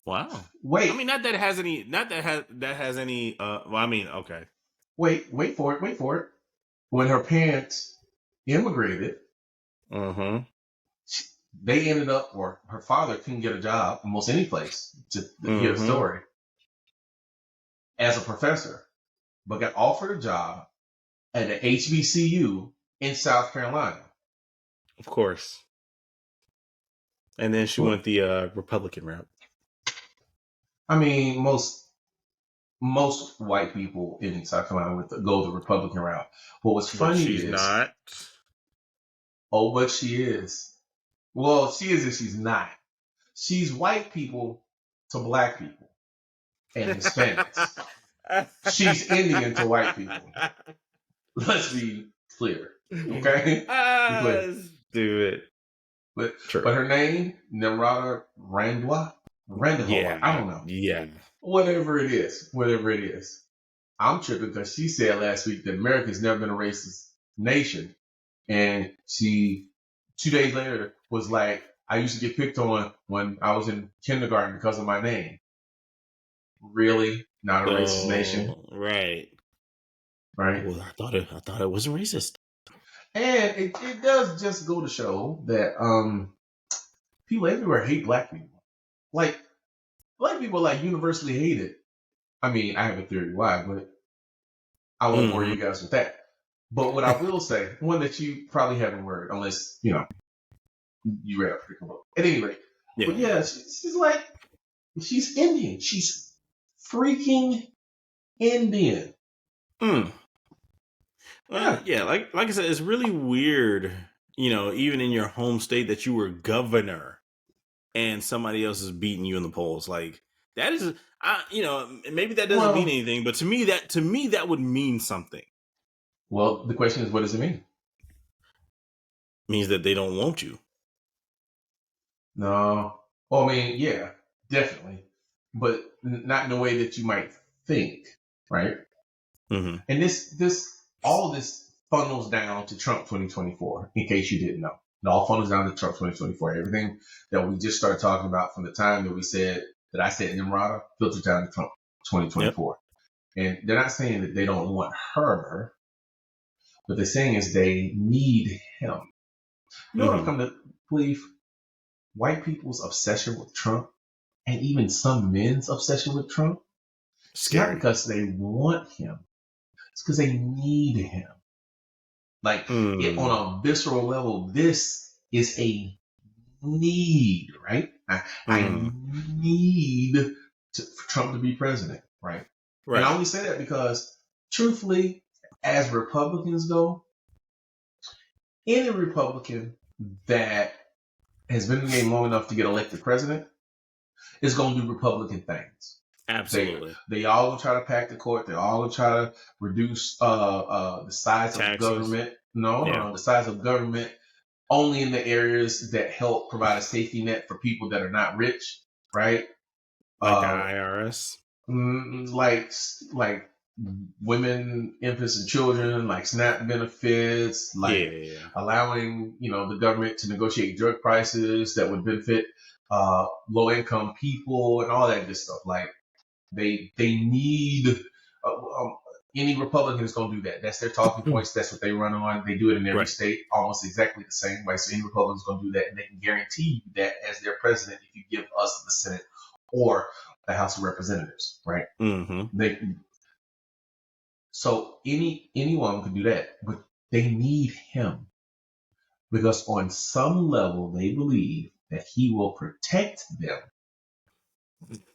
Wow. I Wait, mean, not that it has any. Not that has any. Well, I mean, okay. wait for it, wait for it. When her parents immigrated, Mm-hmm. they ended up, or her father couldn't get a job almost any place, to hear the Mm-hmm. story, as a professor, but got offered a job at an HBCU in South Carolina. Of course. And then she went the Republican route. I mean, most most white people in South Carolina would go the Republican route. What was But funny she's is, not. oh, but she is. Well, she is and she's not. She's white people to black people and Hispanics. She's Indian to white people. Let's be clear, okay? Be clear. Stupid. But True. her name, Nimrata Randahar, I don't know. Yeah. Whatever it is. I'm tripping because she said last week that America's never been a racist nation. And she, 2 days later, was like, I used to get picked on when I was in kindergarten because of my name. Really? Not a racist nation? Right. Right? Well, I thought it wasn't racist. And it does just go to show that people everywhere hate black people. Like, black people are like universally hated. I mean, I have a theory why, but I won't bore you guys with that. But what I will say, one that you probably haven't heard, unless, you read a particular book. At any rate. Yeah. But yeah, she's like, she's Indian. She's freaking Indian. Yeah, like I said, it's really weird, even in your home state that you were governor and somebody else is beating you in the polls. Like, that is, maybe that doesn't mean anything, but to me that would mean something. Well, the question is, what does it mean? Means that they don't want you. No. Well, I mean, yeah, definitely. But not in the way that you might think, right? Mm-hmm. And all of this funnels down to Trump 2024, in case you didn't know. It all funnels down to Trump 2024. Everything that we just started talking about from the time that I said Nimrata, filters down to Trump 2024. Yep. And they're not saying that they don't want her. What they're saying is they need him. You know what I've come to believe? White people's obsession with Trump, and even some men's obsession with Trump, it's not because they want him. It's because they need him. Like, on a visceral level, this is a need, right? I need for Trump to be president, right? And I only say that because, truthfully, as Republicans go, any Republican that has been in the game long enough to get elected president is going to do Republican things. Absolutely. They all going to try to pack the court. They all going to try to reduce the size of government. No, the size of government only in the areas that help provide a safety net for people that are not rich, right? Like the IRS? Like women, infants, and children, like SNAP benefits, like allowing, the government to negotiate drug prices that would benefit low-income people and all that good stuff. Like, they need any Republican is going to do that. That's their talking points. That's what they run on. They do it in every state almost exactly the same way. So any Republican is going to do that, and they can guarantee you that as their president if you give us the Senate or the House of Representatives, right? So anyone can do that, but they need him because on some level they believe that he will protect them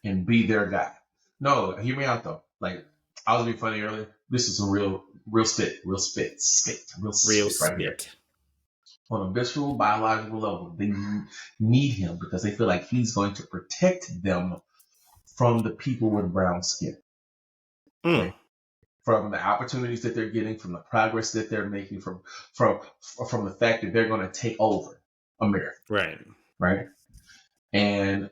and be their guy. No, hear me out though. Like, I was being funny earlier. This is some real spit right here. On a visceral, biological level, they need him because they feel like he's going to protect them from the people with brown skin. Right? From the opportunities that they're getting, from the progress that they're making, from the fact that they're going to take over America. Right. And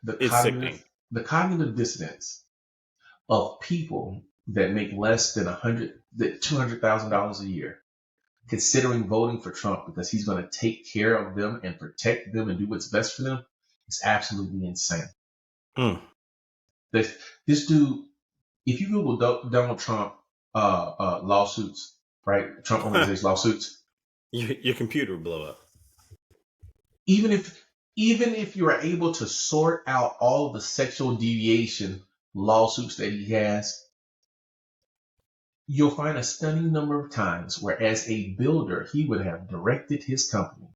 the cognitive dissonance of people that make less than $200,000 a year, considering voting for Trump because he's going to take care of them and protect them and do what's best for them, is absolutely insane. This dude, if you Google Donald Trump lawsuits, right? Trump organization lawsuits, your computer will blow up. Even if you are able to sort out all of the sexual deviation lawsuits that he has, you'll find a stunning number of times where, as a builder, he would have directed his company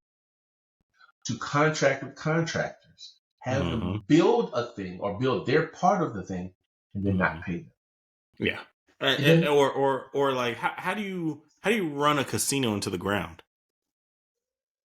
to contract with contractors, have them build a thing or build their part of the thing, and then not pay them. Yeah, or like how do you run a casino into the ground?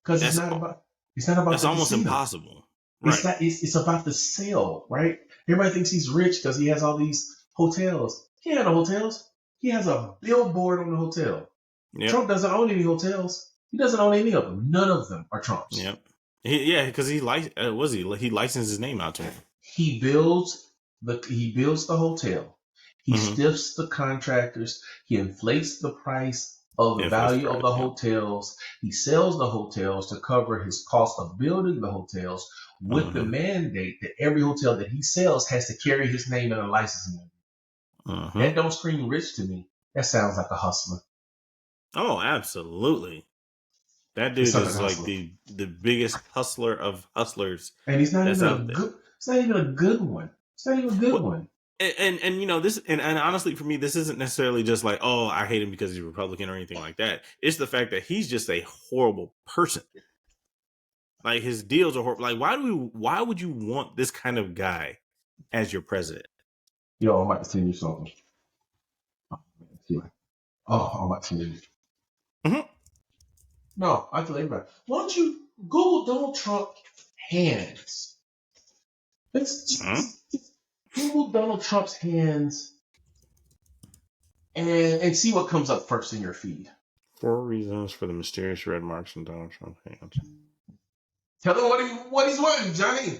Because it's not about the almost casino. Impossible. Right. It's about the sale, right? Everybody thinks he's rich because he has all these hotels. He ain't no hotels. He has a billboard on the hotel. Yep. Trump doesn't own any hotels. He doesn't own any of them. None of them are Trump's. Yep. Because he licensed his name out to him. He builds the hotel. He stiffs the contractors. He inflates the price of the value of the hotels. He sells the hotels to cover his cost of building the hotels, with the mandate that every hotel that he sells has to carry his name and a licensing agreement. That don't scream rich to me. That sounds like a hustler. Oh, absolutely. That dude is like the biggest hustler of hustlers. And he's not even a good. It's not even a good one. It's not even a good one. And you know this, and honestly, for me, this isn't necessarily just like, oh, I hate him because he's Republican or anything like that. It's the fact that he's just a horrible person. Like, his deals are horrible. Like, why would you want this kind of guy as your president? Yo, I'm about to tell you something. I'm about to tell you. No, I tell everybody. Why don't you Google Donald Trump hands? Google Donald Trump's hands and see what comes up first in your feed. 4 reasons for the mysterious red marks on Donald Trump's hands. Tell them what he's wearing, Johnny.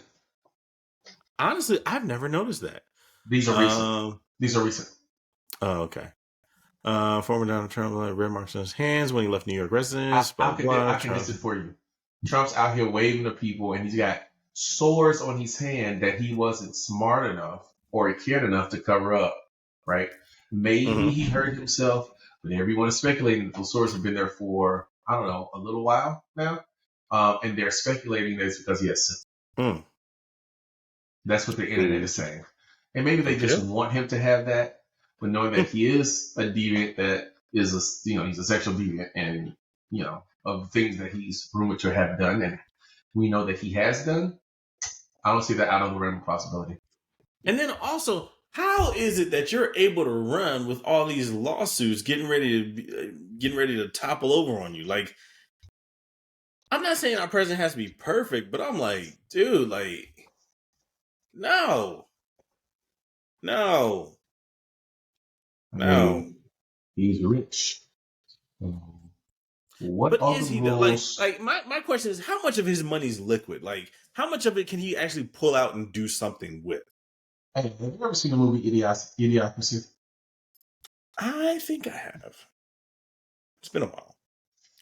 Honestly, I've never noticed that. These are recent. Oh, okay. Former Donald Trump had red marks on his hands when he left New York residence. I can listen for you. Trump's out here waving to people, and he's got sores on his hand that he wasn't smart enough or cared enough to cover up, right? Maybe he hurt himself, but everyone is speculating that those sores have been there for, I don't know, a little while now. And they're speculating that it's because he has syphilis. That's what the internet is saying. And maybe they just want him to have that, but knowing that he is a deviant, that is he's a sexual deviant, and of things that he's rumored to have done, and we know that he has done. I don't see that out of the realm of possibility. And then also, how is it that you're able to run with all these lawsuits getting ready to topple over on you? Like, I'm not saying our president has to be perfect, but I'm like, dude, like, no. He's rich. What but are is the he rules? like my question is, how much of his money's liquid? Like, how much of it can he actually pull out and do something with? Hey, have you ever seen the movie Idiocracy? I think I have. It's been a while.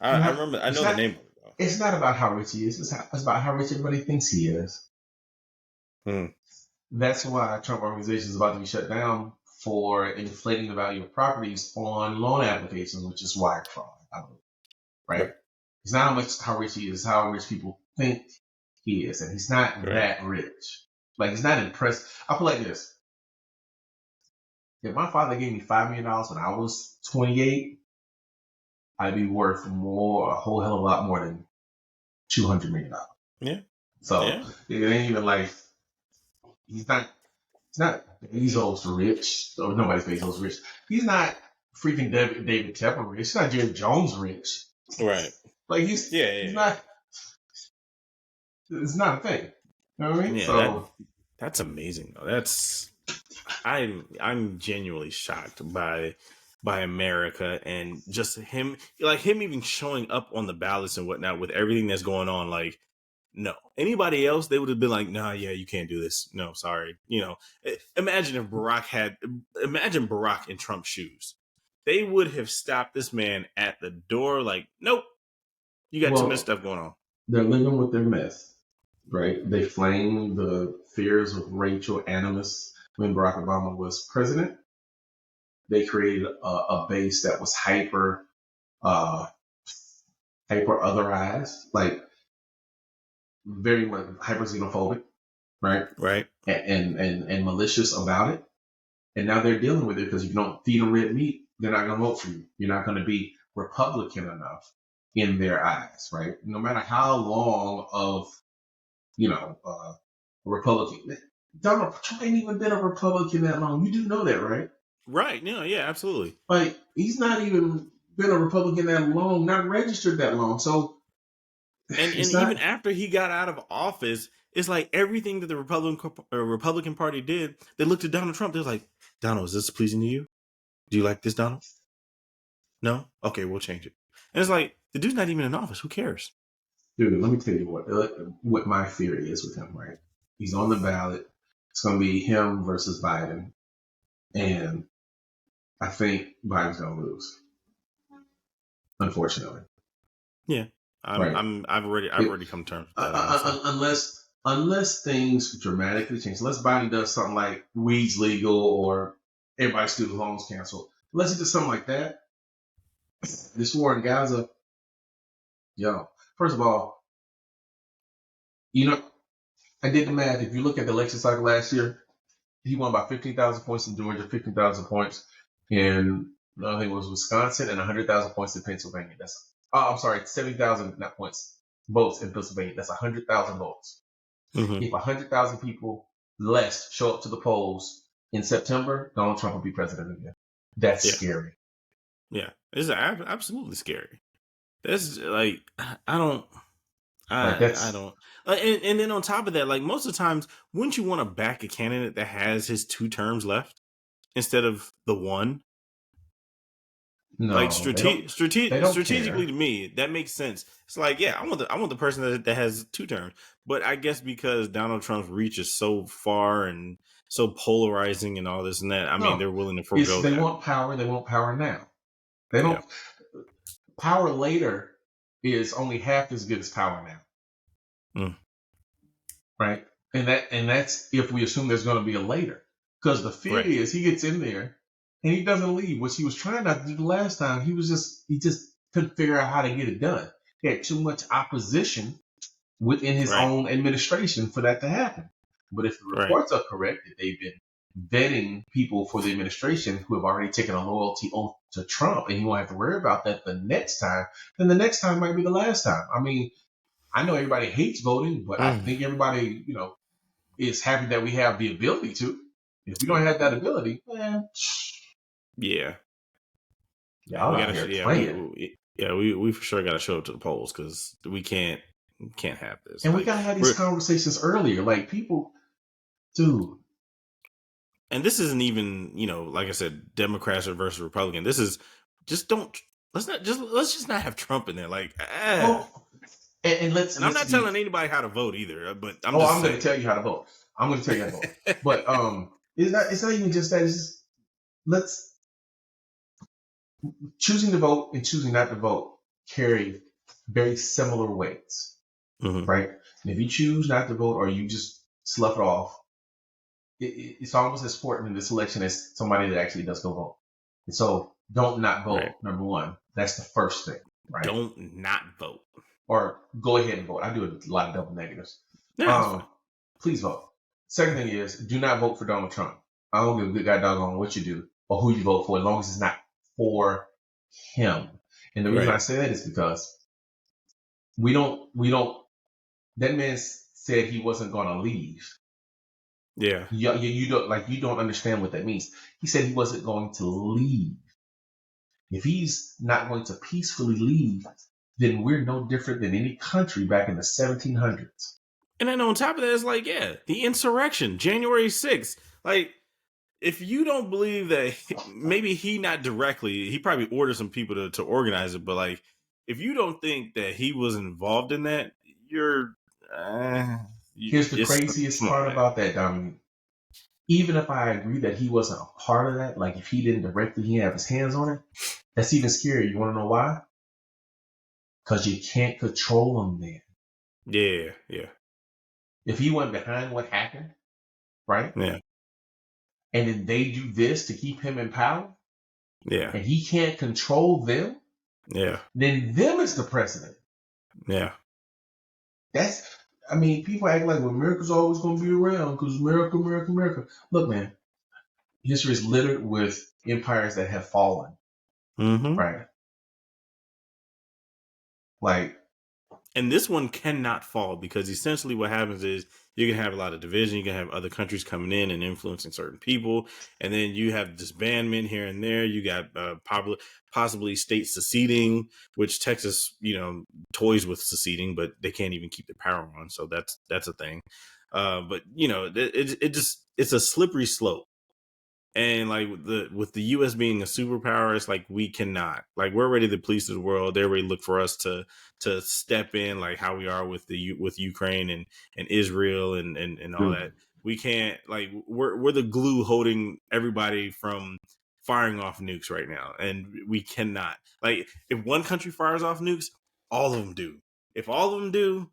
I remember. I know the name of it, though. It's not about how rich he is. It's about how rich everybody thinks he is. That's why Trump Organization is about to be shut down for inflating the value of properties on loan applications, which is wire fraud, I believe. Right? It's not how rich he is, how rich people think he is. And he's not that rich. Like, he's not impressed. I put it like this. If my father gave me $5 million when I was 28, I'd be worth a whole hell of a lot more than $200 million. Yeah. So it ain't even like he's not Bezos rich, or nobody's Bezos rich. He's not freaking David Tepper rich. He's not Jerry Jones rich. Right. Like he's not. It's not a thing. You know what I mean? Yeah, that's amazing though. I'm genuinely shocked by America, and just him even showing up on the ballots and whatnot with everything that's going on. Like, no, anybody else, they would have been like, nah, yeah, you can't do this. No, sorry. Imagine Barack in Trump's shoes. They would have stopped this man at the door. Like, nope, you got too much stuff going on. They're living with their mess, right? They flame the fears of racial animus when Barack Obama was president. They created a base that was hyper otherized, like very much hyper xenophobic, right? Right. And malicious about it. And now they're dealing with it because if you don't feed them red meat, they're not going to vote for you. You're not going to be Republican enough in their eyes, right? No matter how long of, Republican. Donald Trump ain't even been a Republican that long. You do know that, right? Right. Yeah, absolutely. Like, he's not even been a Republican that long, not registered that long. So, and even after he got out of office, it's like everything that the Republican Party did, they looked at Donald Trump. They're like, Donald, is this pleasing to you? Do you like this, Donald? No? Okay, we'll change it. And it's like, the dude's not even in office. Who cares? Dude, let me tell you what my theory is with him, right? He's on the ballot. It's going to be him versus Biden. And I think Biden's going to lose. Unfortunately. Yeah. I've already come to terms with that. Unless things dramatically change. Unless Biden does something like weed's legal or everybody's student loans canceled. Unless he does something like that. This war in Gaza, first of all, I did the math. If you look at the election cycle last year, he won by 15,000 points in Georgia, 15,000 points in, I think it was Wisconsin, and 100,000 points in Pennsylvania. 70,000 not points, votes in Pennsylvania. That's 100,000 votes. Mm-hmm. If 100,000 people less show up to the polls in September, Donald Trump will be president again. That's scary. Yeah, it's absolutely scary. That's like, I don't. And then on top of that, like most of the times, wouldn't you want to back a candidate that has his 2 terms left instead of the 1? No, like strategically to me, that makes sense. It's like, I want the person that has 2 terms. But I guess because Donald Trump's reach is so far and so polarizing and all this and that, I mean, they're willing to forego that. They want power. They want power now. They don't. Power later is only half as good as power now. Right? And that's if we assume there's going to be a later. Because the fear is he gets in there and he doesn't leave, which he was trying not to do the last time. He just couldn't figure out how to get it done. He had too much opposition within his own administration for that to happen. But if the reports are correct, that they've been vetting people for the administration who have already taken a loyalty oath to Trump, and you won't have to worry about that the next time, then the next time might be the last time. I mean, I know everybody hates voting, but I think everybody, is happy that we have the ability to. If we don't have that ability, we for sure got to show up to the polls because we can't have this. And we gotta have these conversations earlier, like people, dude. And this isn't even, like I said, Democrats versus Republican. This is let's just not have Trump in there. Like, and I'm not telling anybody how to vote either, but I'm going to tell you how to vote. I'm going to tell you how to vote. But it's not even just that. It's just let's choosing to vote and choosing not to vote carry very similar weights, right? And if you choose not to vote or you just slough it off, it's almost as important in this election as somebody that actually does go vote. And so don't not vote. Number one, that's the first thing, right? Don't not vote. Or go ahead and vote. I do a lot of double negatives. Please vote. Second thing is, do not vote for Donald Trump. I don't give a good guy doggone what you do or who you vote for, as long as it's not for him. And the reason I say that is because we don't. That man said he wasn't going to leave. Yeah. You don't understand what that means. He said he wasn't going to leave. If he's not going to peacefully leave, then we're no different than any country back in the 1700s. And then on top of that, it's like, the insurrection, January 6th. Like, if you don't believe that, maybe he not directly, he probably ordered some people to organize it, but like, if you don't think that he was involved in that, here's the craziest part about that, Dominic. Even if I agree that he wasn't a part of that, like if he didn't directly have his hands on it, that's even scarier. You want to know why? Because you can't control him then. Yeah. If he went behind what happened, right? Yeah. And then they do this to keep him in power. Yeah. And he can't control them. Yeah. Then them is the president. Yeah. People act like, well, America's always going to be around because America. Look, man, history is littered with empires that have fallen. Mm-hmm. Right? Like, And this one cannot fall because essentially what happens is you can have a lot of division. You can have other countries coming in and influencing certain people. And then you have disbandment here and there. You got possibly states seceding, which Texas, toys with seceding, but they can't even keep the power on. So that's a thing. But it's a slippery slope. And like with the U.S. being a superpower, it's like we cannot. Like we're ready to police the world. They're ready to look for us to step in, like how we are with Ukraine and Israel and all that. We can't, like we're the glue holding everybody from firing off nukes right now, and we cannot. Like if one country fires off nukes, all of them do. If all of them do,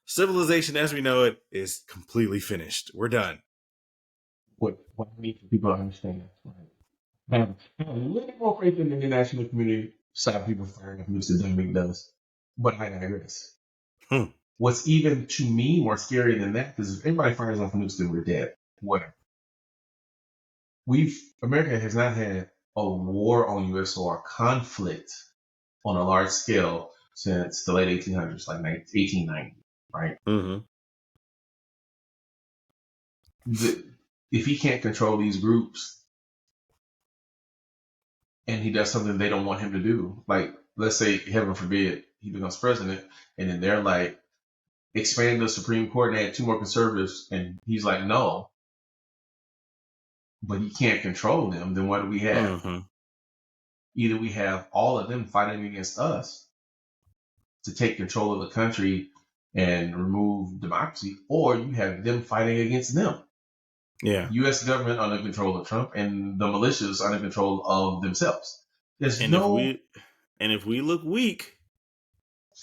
civilization as we know it is completely finished. We're done. What I need for people to understand, right? Have a little bit more faith in the international community. Stop people firing off nukes that Dominic does, but I digress. What's even to me more scary than that, because if anybody fires off nukes, then we're dead. Whatever. America has not had a war on U.S. soil, conflict on a large scale since the late 1800s, like 1890, right? Mm-hmm. If he can't control these groups and he does something they don't want him to do, like let's say, heaven forbid, he becomes president, and then they're like, expand the Supreme Court and add 2 more conservatives, and he's like, no, but he can't control them, then what do we have? Mm-hmm. Either we have all of them fighting against us to take control of the country and remove democracy, or you have them fighting against them. Yeah. U.S. government under control of Trump and the militias under control of themselves. If we look weak,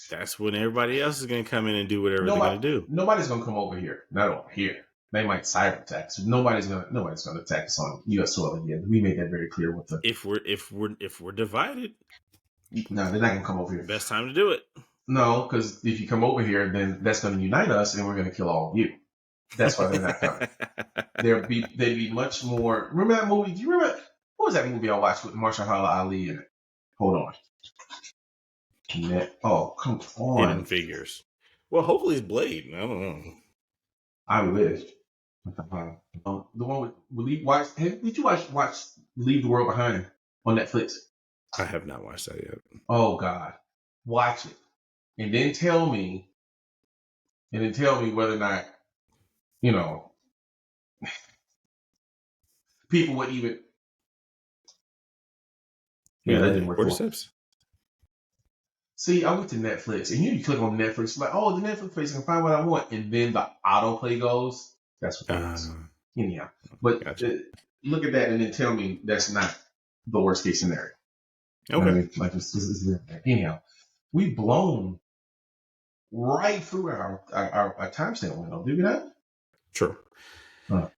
that's when everybody else is going to come in and do whatever they're going to do. Nobody's going to come over here. Not over here. They might cyber attack. So nobody's going to attack us on U.S. soil again. We made that very clear with the. If we're divided, no, they're not going to come over here. Best time to do it. No, because if you come over here, then that's going to unite us, and we're going to kill all of you. That's why they're not coming. They'd be much more. Remember that movie? Do you remember what was that movie I watched with Mahershala Ali in it? Hold on. Oh, come on. Hidden Figures. Well, hopefully it's Blade. I don't know. I wish. The one with did you watch Leave the World Behind on Netflix? I have not watched that yet. Oh God, watch it, and then tell me whether or not people would even. Yeah, that didn't work. Cordyceps? See, I went to Netflix, and you click on Netflix, like, oh, the Netflix page, I can find what I want, and then the autoplay goes. That's what that is. Anyhow, but gotcha. Look at that, and then tell me that's not the worst case scenario. Okay. I mean, like anyhow, we've blown right through our timestamp window, did we not? True.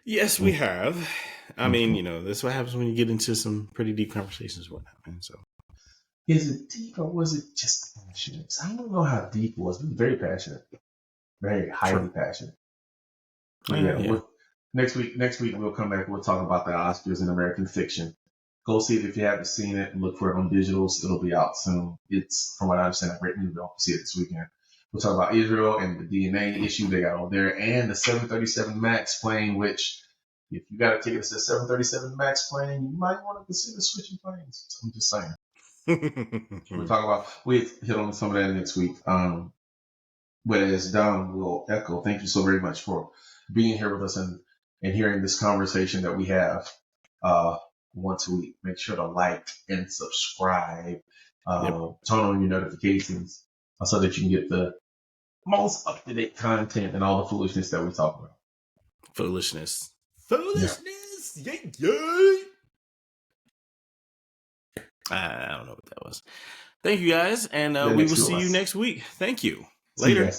Yes, we have. I mean, that's what happens when you get into some pretty deep conversations with that, man. So, is it deep or was it just passionate? I don't know how deep it was. It was very passionate, very highly passionate. Yeah. Next week we'll come back. We'll talk about the Oscars in American fiction. Go see it if you haven't seen it. Look for it on digitals. It'll be out soon. It's, from what I understand, a great movie. I'll see it this weekend. We'll talk about Israel and the DNA issue they got on there, and the 737 MAX plane, which, if you got a ticket to the 737 MAX plane, you might want to consider switching planes. So I'm just saying. We'll hit on some of that next week. But as Don will echo, thank you so very much for being here with us and hearing this conversation that we have once a week. Make sure to like and subscribe. Turn on your notifications so that you can get the most up-to-date content and all the foolishness that we talk about. Foolishness. Yeah. Yay. I don't know what that was. Thank you guys, and we will see you next week. Thank you. Later.